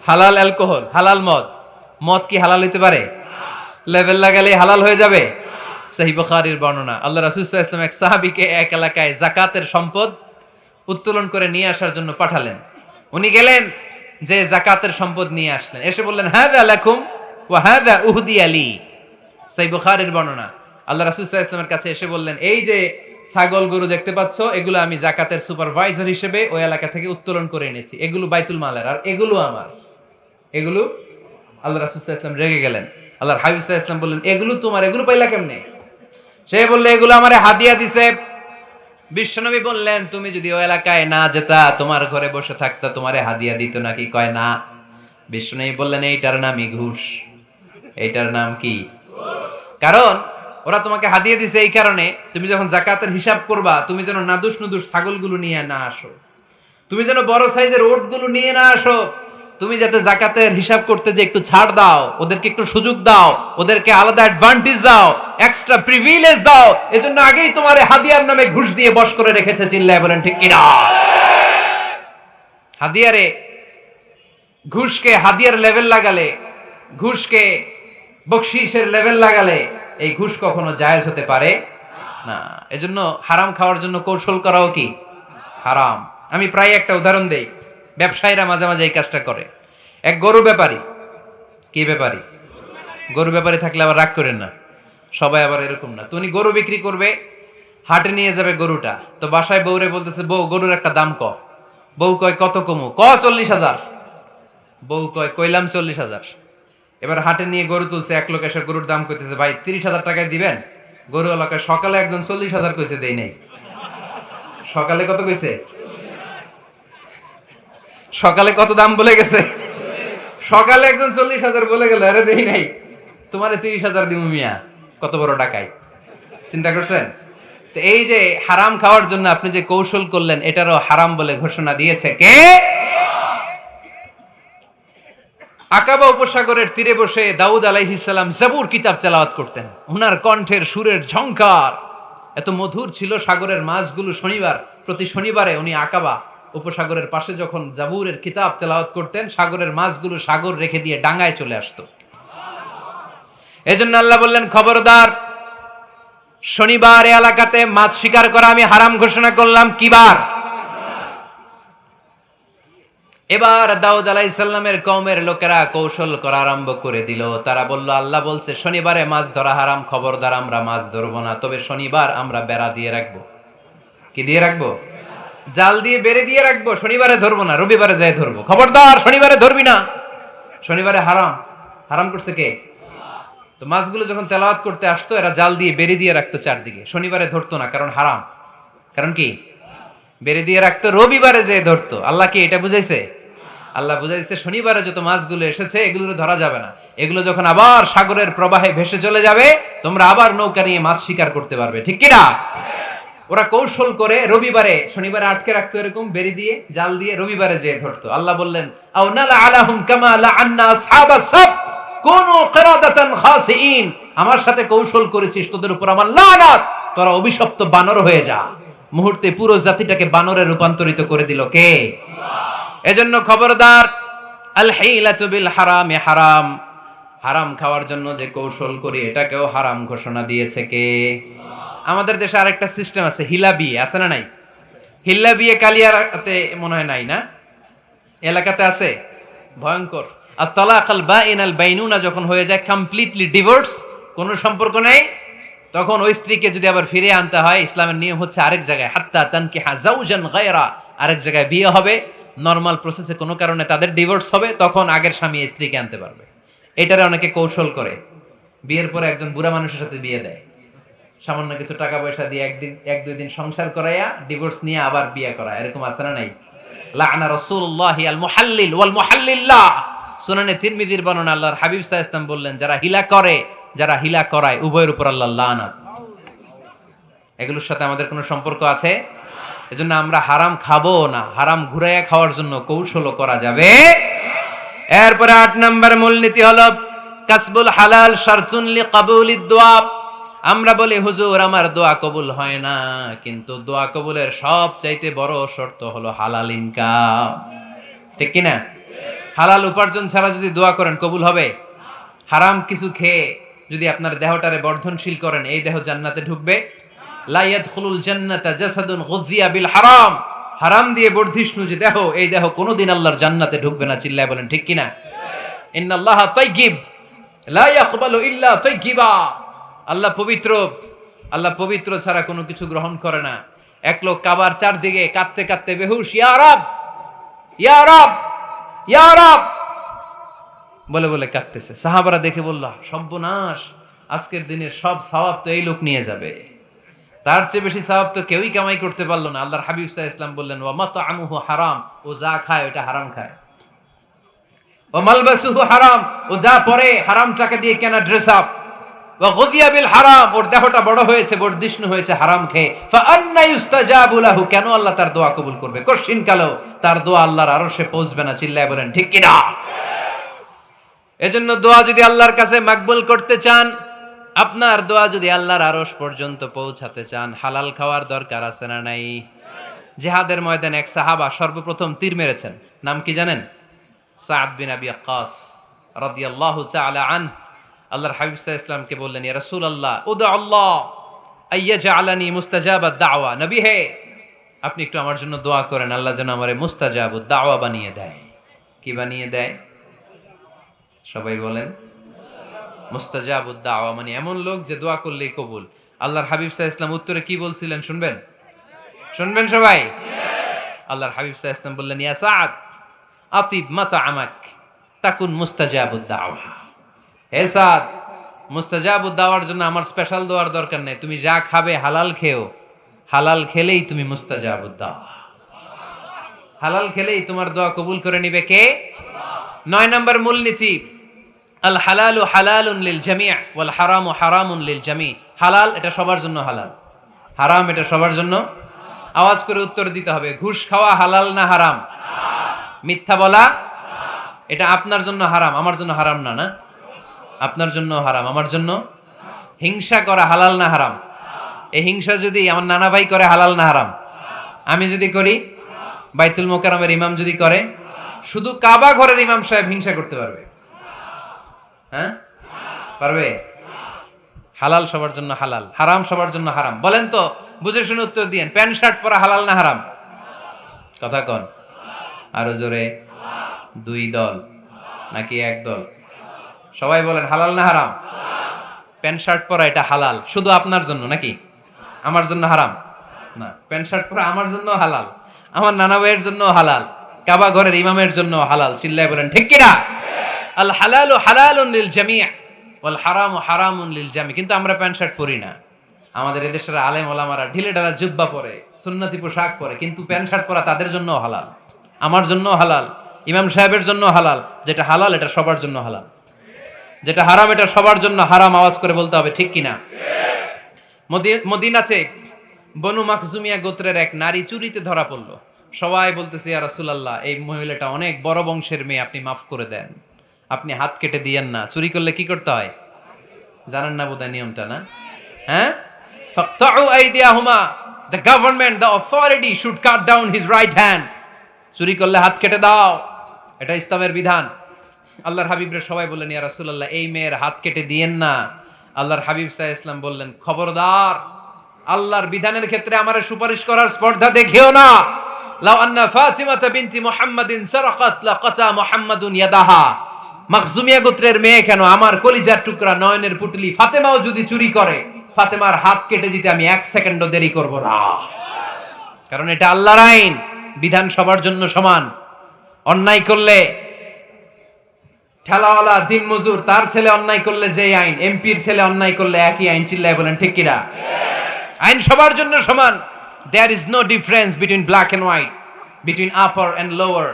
হালাল অ্যালকোহল, হালাল মদ। মদ কি হালাল হইতে পারে? লেভেল লাগালে হালাল হয়ে যাবে? সহিহ বুখারীর বর্ণনা, আল্লাহ রাসূল সাল্লাল্লাহু আলাইহি ওয়াসাল্লাম এক সাহাবীকে এক এলাকায় যাকাতের সম্পদ উত্তোলন করে নিয়ে আসার জন্য পাঠালেন। উনি গেলেন, যে যাকাতের সম্পদ নিয়ে আসলেন, এসে বললেন, হাযা লাকুম ওয়া হাযা উহদি আলী। সহিহ বুখারীর বর্ণনা, আল্লাহ রাসূল সাল্লাল্লাহু আলাইহি ওয়াসাল্লামের কাছে এসে বললেন, এই যে ছাগল গরু দেখতে পাচ্ছ, এগুলো আমি যাকাতের সুপারভাইজার হিসেবে ওই এলাকা থেকে উত্তোলন করে এনেছি। এগুলো বাইতুল মালের, আর এগুলো আমার। এগুলো আল্লাহ রাসূল সাল্লাল্লাহু আলাইহি ওয়াসাল্লাম রেগে গেলেন। আল্লাহর হাবিব সাল্লাল্লাহু আলাইহি ওয়াসাল্লাম বললেন, এগুলো তোমার, এগুলো পাইলা কেমনে? সে বলল, এগুলো আমারে হাদিয়া দিছে। বিশ্বনবী বললেন, তুমি যদি ওই এলাকায় না যেতা, তোমার ঘরে বসে থাকতা, তোমারে হাদিয়া দিত নাকি? কয় না। বিশ্বনবী বললেন, এইটার নামই ঘুষ। এইটার নাম কি? কারণ ওরা তোমাকে হাদিয়া দিছে এই কারণে, তুমি যখন যাকাতের হিসাব করবা, তুমি যেন নাদুস নুদুস ছাগলগুলো নিয়ে না আসো, তুমি যেন বড় সাইজের ওটগুলো নিয়ে না আসো, তুমি যাতে যাকাতের হিসাব করতে যে একটু ছাড় দাও, ওদেরকে একটু সুযোগ দাও, ওদেরকে আলাদা অ্যাডভান্টেজ দাও, এক্সট্রা প্রিভিলেজ দাও, এজন্য আগেই তোমারে হাদিয়ার নামে ঘুষ দিয়ে বশ করে রেখেছে। চিল্লায় বলেন ঠিক কিনা? হাদিয়ারে ঘুষকে হাদিয়ার লেভেল লাগালে, ঘুষকে বকশিসের লেভেল লাগালে এই ঘুষ কখনো জায়েজ হতে পারে না। এজন্য হারাম খাওয়ার জন্য কৌশল করাও কি হারাম। আমি প্রায় একটা উদাহরণ দেই, ব্যবসায়ীরা মাঝে মাঝে এই কাজটা করে। এক গরু ব্যাপারী, কি ব্যাপারী? গরু ব্যাপারী থাকলে আবার রাগ করেন না, সবাই আবার এরকম না। তো উনি গরু বিক্রি করবে, হাটে নিয়ে যাবে গরুটা, তো বাসায় বউরে বলতেছে, বউ গরুর একটা দাম ক। বউ কয় কত কমু? 40,000। বউ কয় কইলাম 40,000। এবার হাটে নিয়ে গরু তুলছে, এক লোক এসে গরুর দাম কইতেছে, ভাই 30,000 টাকায় দিবেন? গরু এলাকায় সকালে একজন 40,000 কইছে, দেই নাই। সকালে কত কইছে? সকালে কত দাম বলে গেছে? সকালে একজন 40,000 বলে গেল, আরে দেই নাই, তোমারে 30,000 দিমু মিয়া। কত বড় টাকাই! চিন্তা করছেন? তো এই যে হারাম খাওয়ার জন্য আপনি যে কৌশল করলেন, এটারও হারাম বলে ঘোষণা দিয়েছে কে? আকাবা উপসাগরের তীরে বসে দাউদ আলাইহিস সালাম জাবুর কিতাব তেলাওয়াত করতেন। ওনার কণ্ঠের সুরের ঝংকার এত মধুর ছিল, সাগরের মাছগুলো প্রতি শনিবারে উনি আকাবা উপসাগরের পাশে যখন জাবুরের কিতাব তেলাওয়াত করতেন, সাগরের মাছগুলো সাগর রেখে দিয়ে ডাঙায় চলে আসতো। এজন্য আল্লাহ বললেন, খবরদার, শনিবার এই এলাকাতে মাছ শিকার করা আমি হারাম ঘোষণা করলাম। কি বার? এবার দাউদ আলাইহিস সালামের কওমের লোকেরা কৌশল করা আরম্ভ করে দিল। তারা বলল, আল্লাহ বলছে শনিবারে মাছ ধরা হারাম, খবরদার আমরা মাছ ধরবো না, তবে শনিবার আমরা বেড়া দিয়ে রাখবো। কি দিয়ে রাখবো? জাল দিয়ে বেড়ে দিয়ে রাখবো। শনিবারে ধরবো না, রবিবারে যাই ধরবো। খবরদার, শনিবারে ধরবি না, শনিবারে হারাম। হারাম করছে কে? তো মাছগুলো যখন তেলাওয়াত করতে আসতো, এরা জাল দিয়ে বেড়ে দিয়ে রাখতো চারদিকে, শনিবারে ধরতো না, কারণ হারাম। কারণ কি? বেড়ে দিয়ে রাখতো, রবিবারে যে ধরতো। আল্লাহ কি এটা বুঝাইছে? আল্লাহ বুঝাইছে শনিবারে যত মাছগুলো এসেছে এগুলো ধরা যাবে না, এগুলো যখন আবার সাগরের প্রবাহে ভেসে চলে যাবে, তোমরা আবার নৌকা নিয়ে মাছ শিকার করতে পারবে। ঠিক কিনা? ওরা কৌশল করে রবিবারে, শনিবারে আটকে রাখতো এরকম বেড়ে দিয়ে, জাল দিয়ে, রবিবারে যে ধরতো। আল্লাহ বললেন, আও নালা আলাহুম কামা লাআন্না আসহাবাস সাব কুনু কিরাদাতান খাসিইন। আমার সাথে কৌশল করেছিস, তোদের উপর আমার লানাত, তোরা অভিশপ্ত বানর হয়ে যা। মুহূর্তে পুরো জাতিটাকে বানরে রূপান্তরিত করে দিল কে? এজন্য খবরদার, আল হিলাতু বিল হারামি হারাম। হারাম খাওয়ার জন্য যে কৌশল করি এটাকেও হারাম ঘোষণা দিয়েছে কে? আমাদের দেশে আরেকটা সিস্টেম আছে, হিলা বিয়ে আছে না নাই? হিল্লা বিয়ে কালিয়াতে মনে হয় নাই না? এলাকাতে আছে, ভয়ঙ্কর। আর তালাক আল বাইন আল বাইনুনা যখন হয়ে যায়, কমপ্লিটলি ডিভোর্স, কোনো সম্পর্ক নেই, তখন ওই স্ত্রীকে যদি আবার ফিরে আনতে হয়, ইসলামের নিয়ম হচ্ছে আরেক জায়গায়, হাত্তা তানকিহা যাওজান গায়রা, আরেক জায়গায় বিয়ে হবে, নরমাল প্রসেসে কোনো কারণে তাদের ডিভোর্স হবে, তখন আগের স্বামী স্ত্রীকে আনতে পারবে। এটারে অনেকে কৌশল করে, বিয়ের পরে একজন বুড়া মানুষের সাথে বিয়ে দেয়, সামান্য কিছু টাকা পয়সা দিয়ে এক দুই দিন সংসার করাইয়া ডিভোর্স নিয়ে আবার বিয়ে করায়। এরকম আছে না নাই? লাআনা রাসূলুল্লাহি আল মুহাল্লিল ওয়াল মুহাল্লিল্লাহ। সুনানে তিরমিজির বর্ণনা, আল্লাহর হাবিব সাল্লাল্লাহু আলাইহি ওয়াসাল্লাম বললেন, যারা হিলা করে, যারা হিলা করায়, উভয়ের উপর আল্লাহর লানাত। এগুলোর সাথে আমাদের কোনো সম্পর্ক আছে? এজন্য আমরা হারাম খাবো না, হারাম ঘুরাইয়া খাওয়ার জন্য কৌশলও করা যাবে। এরপরে 8 নম্বর মূলনীতি হলো কাসবুল হালাল শারতুন লিকাবুলিদ দুআ। আমরা বলি, হুজুর আমার দোয়া কবুল হয় না, কিন্তু দোয়া কবুলের সবচাইতে বড় শর্ত হলো হালাল ইনকাম। ঠিক কি না? হালাল উপার্জন ছাড়া যদি দোয়া করেন কবুল হবে? হারাম কিছু খেয়ে যদি আপনার দেহটারে বর্ধনশীল করেন, এই দেহ জান্নাতে ঢুকবে? লা ইয়াদখুলুল জান্নাতা জাসাদুন গুযিয়া বিল হারাম। হারাম দিয়ে বর্ধিষ্ণু যে দেহ, এই দেহ কোনোদিন আল্লাহর জান্নাতে ঢুকবে না। চিল্লায় বলেন ঠিক কি না? ইন্নাল্লাহা তাইয়্যিব লা ইয়াকবালু ইল্লা তাইয়্যিবা। আল্লাহ পবিত্র, আল্লাহ পবিত্র ছাড়া কোনো কিছু গ্রহণ করে না। এক লোক কাবার চারদিকে কাঁদতে কাঁদতে বেহুশ, ইয়া রাব, ইয়া রাব, ইয়া রাব বলে বলে কাঁদতেছে। সাহাবারা দেখে বলল, সর্বনাশ, আজকের দিনের সব সওয়াব তো এই লোক নিয়ে যাবে, তার চেয়ে বেশি সওয়াব তো কেউই কামাই করতে পারলো না। আল্লাহর হাবিব সাল্লাল্লাহু আলাইহি ওয়াসাল্লাম বললেন, ওয়া মাতআমুহু হারাম, ও যা খায় ওটা হারাম খায়। ওয়া মালবাসুহু হারাম, ও যা পরে হারাম টাকা দিয়ে কেনা ড্রেস আপ। ওয়া গুযিয়া বিল হারাম, ওর দেহটা বড় হয়েছে, বর্ধিষ্ণু হয়েছে হারাম খেয়ে। ফাআন্না ইউস্তাজাবু লাহু, কেন আল্লাহ তার দোয়া কবুল করবে? কশিন কালো তার দোয়া আল্লাহর আরশে পৌঁছবে না। চিল্লায় বলেন ঠিক কি না? এজন্য দোয়া যদি আল্লাহর কাছে মাকবুল করতে চান, আপনার দোয়া যদি আল্লাহর আরশ পর্যন্ত পৌঁছাতে চান, হালাল খাওয়ার দরকার আছে না নাই? জিহাদের ময়দানে এক সাহাবা সর্বপ্রথম তীর মেরেছেন, নাম কি জানেন? সাদ বিন আবি ওয়াক্কাস রাদিয়াল্লাহু তাআলা আনহু। আল্লাহর হাবিব সাল্লাল্লাহু আলাইহি ওয়াসাল্লামকে বললেন, ইয়া রাসূলুল্লাহ উদু আল্লাহ আইয়াজআলানি মুস্তাজাবাদ দাওয়া। নবী হে, আপনি একটু আমার জন্য দোয়া করেন, আল্লাহ যেন আমারে মুস্তাজাবুদ দাওয়া বানিয়ে দেয়। কি বানিয়ে দেয়? সবাই বলেন মুস্তাজাবুদ দাওয়া, মানে এমন লোক যে দোয়া করলেই কবুল। আল্লাহর হাবিব সাল্লাল্লাহু আলাইহি ওয়াসাল্লাম উত্তরে কি বলছিলেন শুনবেন? শুনবেন সবাই? আল্লাহর হাবিব সাল্লাল্লাহু আলাইহি ওয়াসাল্লাম বললেন, ইয়া সাদ আতিব মাতাআমাক তাকুন মুস্তাজাবুদ দাওয়া। হে সাদ, মুস্তাজাবুদ দাওয়ার জন্য আমার স্পেশাল দোয়ার দরকার নেই, তুমি যা খাবে হালাল খেও, হালাল খেলেই তুমি মুস্তাজাবুদ দাওয়া। হালাল খেলেই তোমার দোয়া কবুল করে নিবে কে? 9 নম্বর মূলনীতি, আল হালালু হালালুন লিল জামি' ওয়াল হারামু হারামুন লিল জামি'। হালাল এটা সবার জন্য হালাল, হারাম এটা সবার জন্য। আওয়াজ করে উত্তর দিতে হবে, ঘুষ খাওয়া হালাল না হারাম? মিথ্যা বলা এটা আপনার জন্য হারাম, আমার জন্য হারাম না? না, আপনার জন্য হারাম, আমার জন্য। হিংসা করা হালাল না হারাম? এই হিংসা যদি আমার নানা ভাই করে হালাল না হারাম? আমি যদি করি, বাইতুল মোকাররমের ইমাম যদি করে, শুধু কাবা ঘরের ইমাম সাহেব হিংসা করতে পারবে? হ্যাঁ পারবে? হালাল সবার জন্য হালাল, হারাম সবার জন্য হারাম। বলেন তো, বুঝে শুনে উত্তর দিয়েন, প্যান্ট শার্ট পরা হালাল না হারাম? কথা কন আরো জোরে। 2 দল নাকি 1 দল? সবাই বলেন হালাল না হারাম? প্যান্ট শার্ট পরা এটা হালাল শুধু আপনার জন্য নাকি? আমার জন্য হারাম না। প্যান্ট শার্ট পরা আমার জন্য হালাল, আমার নানা ভাইয়ের জন্য হালাল, কাবা ঘরের ইমামের জন্য হালাল। চিল্লায় বলেন ঠিক কি না? আল হালালু হালালুন লিল জামি' ওয়াল হারামু হারামুন লিল জামি'। কিন্তু আমরা প্যান্ট শার্ট পরি না। আমাদের এদেশের আলেম ওলামারা ঢিলে ঢালা জুব্বা পরে, সুন্নতি পোশাক পরে, কিন্তু প্যান্ট শার্ট পরা তাদের জন্য হালাল, আমার জন্য হালাল, ইমাম সাহেবের জন্য হালাল। যেটা হালাল এটা সবার জন্য হালাল, যেটা হারাম এটা সবার জন্য হারাম। আওয়াজ করে বলতে হবে ঠিক কিনা? মদিনাতে বনু মাখজুমিয়া গোত্রের এক নারী চুরিতে ধরা পড়ল। সবাই বলতেছে, ইয়া রাসূলুল্লাহ, এই মহিলাটা অনেক বড় বংশের মেয়ে, আপনি মাফ করে দেন, আপনি হাত কেটে দিয়েন না। চুরি করলে কি করতে হয় জানেন না বোধহয় নিয়মটা? না? হ্যাঁ, ফাকতাউ আইদিয়াহুমা, the government, the authority should cut down his right hand. চুরি করলে হাত কেটে দাও, এটা ইসলামের বিধান। আল্লাহর হাবিবরে সবাই বললেন, ইয়া রাসূলুল্লাহ, এই মেয়ের হাত কেটে দিয়েন না। আল্লাহর হাবিব সাল্লাল্লাহু আলাইহি ওয়াসাল্লাম বললেন, খবরদার, আল্লাহর বিধানের ক্ষেত্রে আমারে সুপারিশ করার স্পর্ধা দেখিও না। লাউ আন্না ফাতিমাতা বিনতি মুহাম্মাদিন সারাকাত লাকাতা মুহাম্মাদুন ইয়াদাহা। মাখজুমিয়া গোত্রের মেয়ে কেন, আমার কলিজার টুকরা নয়নের পুটলি ফাতেমাও যদি চুরি করে, ফাতেমার হাত কেটে দিতে আমি 1 সেকেন্ডও দেরি করব না। কারণ এটা আল্লাহর আইন, বিধান সবার জন্য সমান। অন্যায় করলে ঠেলাওয়ালা দিন মজুর তার ছেলে অন্যায় করলে যে আইন, এমপির ছেলে অন্যায় করলে একই আইন। চিল্লায় বলেন ঠিক কিনা? আইন সবার জন্য সমান। There is no difference between black and white, between upper and lower,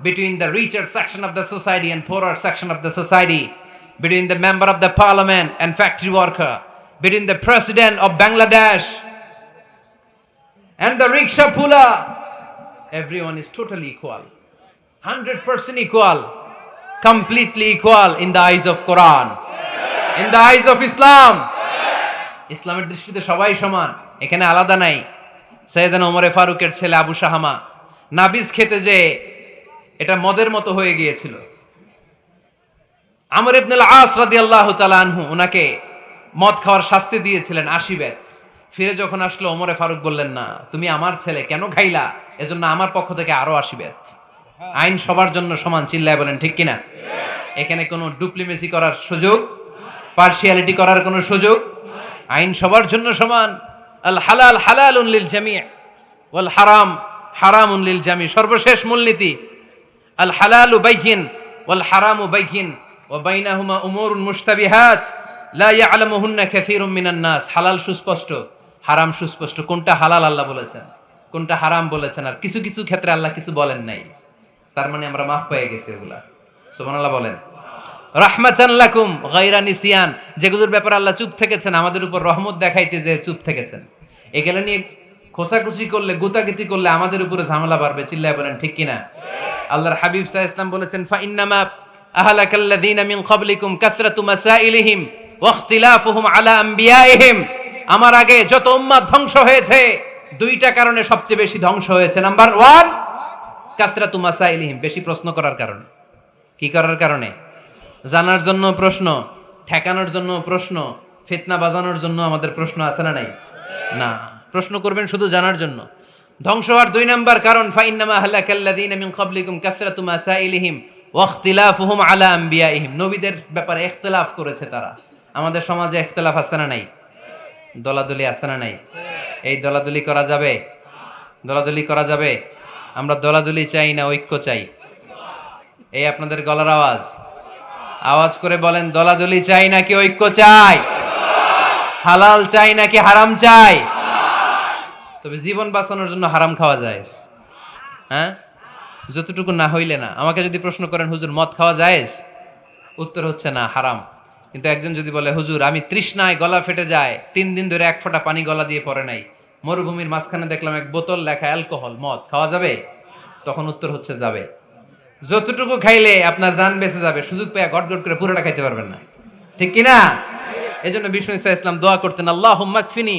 between the richer section of the society and poorer section of the society, between the member of the parliament and factory worker, between the president of Bangladesh and the rickshaw puller. Everyone is totally equal, 100% equal, completely equal in the eyes of Quran, in the eyes of Islam. ইসলামের দৃষ্টিতে সবাই সমান, এখানে আলাদা নাই। সাইয়েদনা ওমরে ফারুকের ছেলে আবু শাহামা নাবিজ খেতে যে এটা মদের মতো হয়ে গিয়েছিল। আমর ইবনে আল-আস রাদিয়াল্লাহু তাআলা আনহু ওনাকে মদ খাওয়ার শাস্তি দিয়েছিলেন 80 বেত। ফিরে যখন আসলো, ওমরে ফারুক বললেন, না, তুমি আমার ছেলে কেন খাইলা, এজন্য আমার পক্ষ থেকে আরো 80 বেত। আইন সবার জন্য সমান। চিল্লায় বলেন ঠিক কিনা? এখানে কোনো ডুপ্লিমেসি করার সুযোগ, পার্শিয়ালিটি করার কোনো সুযোগ, আইন সবার জন্য সমান। আল হালাল হালালুন লিল জামি' ওয়াল হারাম হারামুন লিল জামি'। সর্বশেষ মূলনীতি, আল হালালু বাইয়িন ওয়াল হারামু বাইয়িন ওয়া বাইনাহুমা উমুরুন মুশতাবিহাত লা ইয়ালামুহুন্না কাসীরুম মিনান নাস। হালাল সুস্পষ্ট, হারাম সুস্পষ্ট। কোনটা হালাল আল্লাহ বলেছেন, কোনটা হারাম বলেছেন, আর কিছু কিছু ক্ষেত্রে আল্লাহ কিছু বলেন নাই, তার মানে আমরা মাফ পেয়ে গেছি ওগুলা। সুবহানাল্লাহ বলেন। রাহমাতান লাকুম গায়রা নিসিয়ান, যেগুলোর ব্যাপারে আল্লাহ চুপ থেকেছেন আমাদের উপর রহমত দেখাইতে যে চুপ থেকেছেন। এগুলো নিয়ে খোসাখুসি করলে, গুতাগুতি করলে আমাদের উপরে ঝামেলা বাড়বে। চিল্লায় বলেন ঠিক কিনা? আল্লাহর হাবিব সাল্লাল্লাহু আলাইহি ওয়াসাল্লাম বলেছেন, ফা ইন্নামা আহলাকাল্লাযীনা মিন ক্বাবলিকুম কাসরাতু মাসাইলিহিম ওয়া ইখতিলাফুহুম আলা আমবিয়াইহিম। আমার আগে যত উম্মাত ধ্বংস হয়েছে, দুইটা কারণে সবচেয়ে বেশি ধ্বংস হয়েছে। নাম্বার 1 কাসরাতু মাসাইলিহিম, বেশি প্রশ্ন করার কারণে। কি করার কারণে? জানার জন্য প্রশ্ন, ঠেকানোর জন্য প্রশ্ন, ফিতনা বাজানোর জন্য আমাদের প্রশ্ন আছে না নাই? না, প্রশ্ন করবেন শুধু জানার জন্য। ধ্বংস হওয়ার 2 নাম্বার কারণ, ফাইন্নামা আহলাকাল্লাযীনা মিন ক্বাবলিকুম কাসরাতু মাসাইলিহিম ওয়া ইখতিলাফুহুম আলা আমবিয়াইহিম। নবীদের ব্যাপারে ইখতিলাফ করেছে তারা। আমাদের সমাজে ইখতিলাফ আছে না নাই? দলাদলি আছে না নাই? এই দলাদলি করা যাবে? দলাদলি করা যাবে? আমরা দলাদলি চাই না ঐক্য চাই? এই আপনাদের গলার আওয়াজ, আওয়াজ করে বলেন, দলাদলি চাই নাকি ঐক্য চাই? হালাল চাই নাকি হারাম চাই? তবে জীবন বাঁচানোর জন্য হারাম খাওয়া যায়, হ্যাঁ, যতটুকু না হইলে না। আমাকে যদি প্রশ্ন করেন, হুজুর মদ খাওয়া যায়? উত্তর হচ্ছে না, হারাম। কিন্তু একজন যদি বলে, হুজুর আমি তৃষ্ণায় গলা ফেটে যায়, 3 দিন ধরে 1 ফোঁটা পানি গলা দিয়ে পড়ে নাই, মরুভূমির মাঝখানে দেখলাম 1 বোতল লেখা অ্যালকোহল, মদ খাওয়া যাবে? তখন উত্তর হচ্ছে যাবে। যতটুকু খাইলে আপনার জান বেঁচে যাবে, সুযোগ পেয়ে গট গট করে পুরোটা খাইতে পারবেন না, ঠিক কিনা? এই জন্য বিষ্ণু ইসলাম দোয়া করতেন, আল্লাহুম্মা কফিনি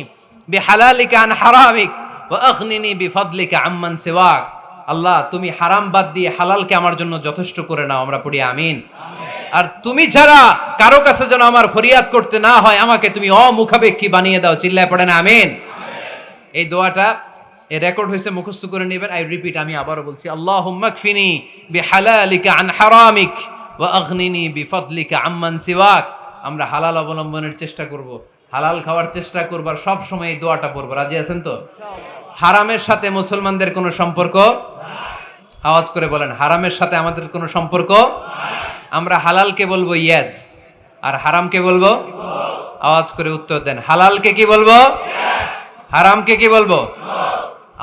বিহালালিকা আন হারামিক ওয়া আগনিনি বিফাদলিকা আম্মান সিওয়াক। আল্লাহ, তুমি হারাম বাদ দিয়ে হালালকে আমার জন্য যথেষ্ট করে নাও। আমরা পড়ি আমিন। আর তুমি ছাড়া কারো কাছে যেন আমার ফরিয়াদ করতে না হয়, আমাকে তুমি অমুখাপেক্ষী বানিয়ে দাও। চিল্লায় পড়েন আমিন। এই দোয়াটা এই রেকর্ড হয়েছে, মুখস্থ করে নেবেন। আই রিপিট, আমি আবারও বলছি, আল্লাহুম্মা কফিনি বিহালালিকা আন হারামিক ওয়া আগনিনি বিফাদলিকা আম্মান সিওয়াক। আমরা হালাল অবলম্বনের চেষ্টা করব, হালাল খাওয়ার চেষ্টা করব, আর সব সময় এই দোয়াটা পড়ব। রাজি আছেন তো? হারামের সাথে মুসলমানদের কোনো সম্পর্ক? আওয়াজ করে বলেন, হারামের সাথে আমাদের কোনো সম্পর্ক? আমরা হালালকে বলবো ইয়েস, আর হারামকে বলবো? আওয়াজ করে উত্তর দেন, হালালকে কি বলবো? হারামকে কি বলবো?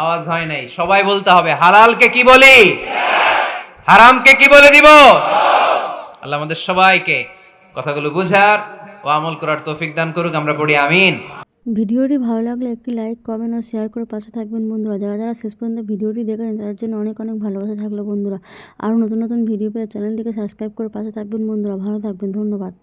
আওয়াজ হয় নাই, সবাই বলতে হবে, হালালকে কি বলি, হারামকে কি বলে দিব? আল্লাহ আমাদের সবাইকে কথাগুলো বুঝার ও আমল করার তৌফিক দান করুক। আমরা পড়ি আমিন। ভিডিওটি ভালো লাগলে একটি লাইক, কমেন্ট ও শেয়ার করে পাশে থাকবেন বন্ধুরা। যারা যারা শেষ পর্যন্ত ভিডিওটি দেখেছেন তাদের জন্য অনেক অনেক ভালোবাসা থাকলো বন্ধুরা। আরও নতুন নতুন ভিডিও পেয়ে চ্যানেলটিকে সাবস্ক্রাইব করে পাশে থাকবেন বন্ধুরা। ভালো থাকবেন, ধন্যবাদ।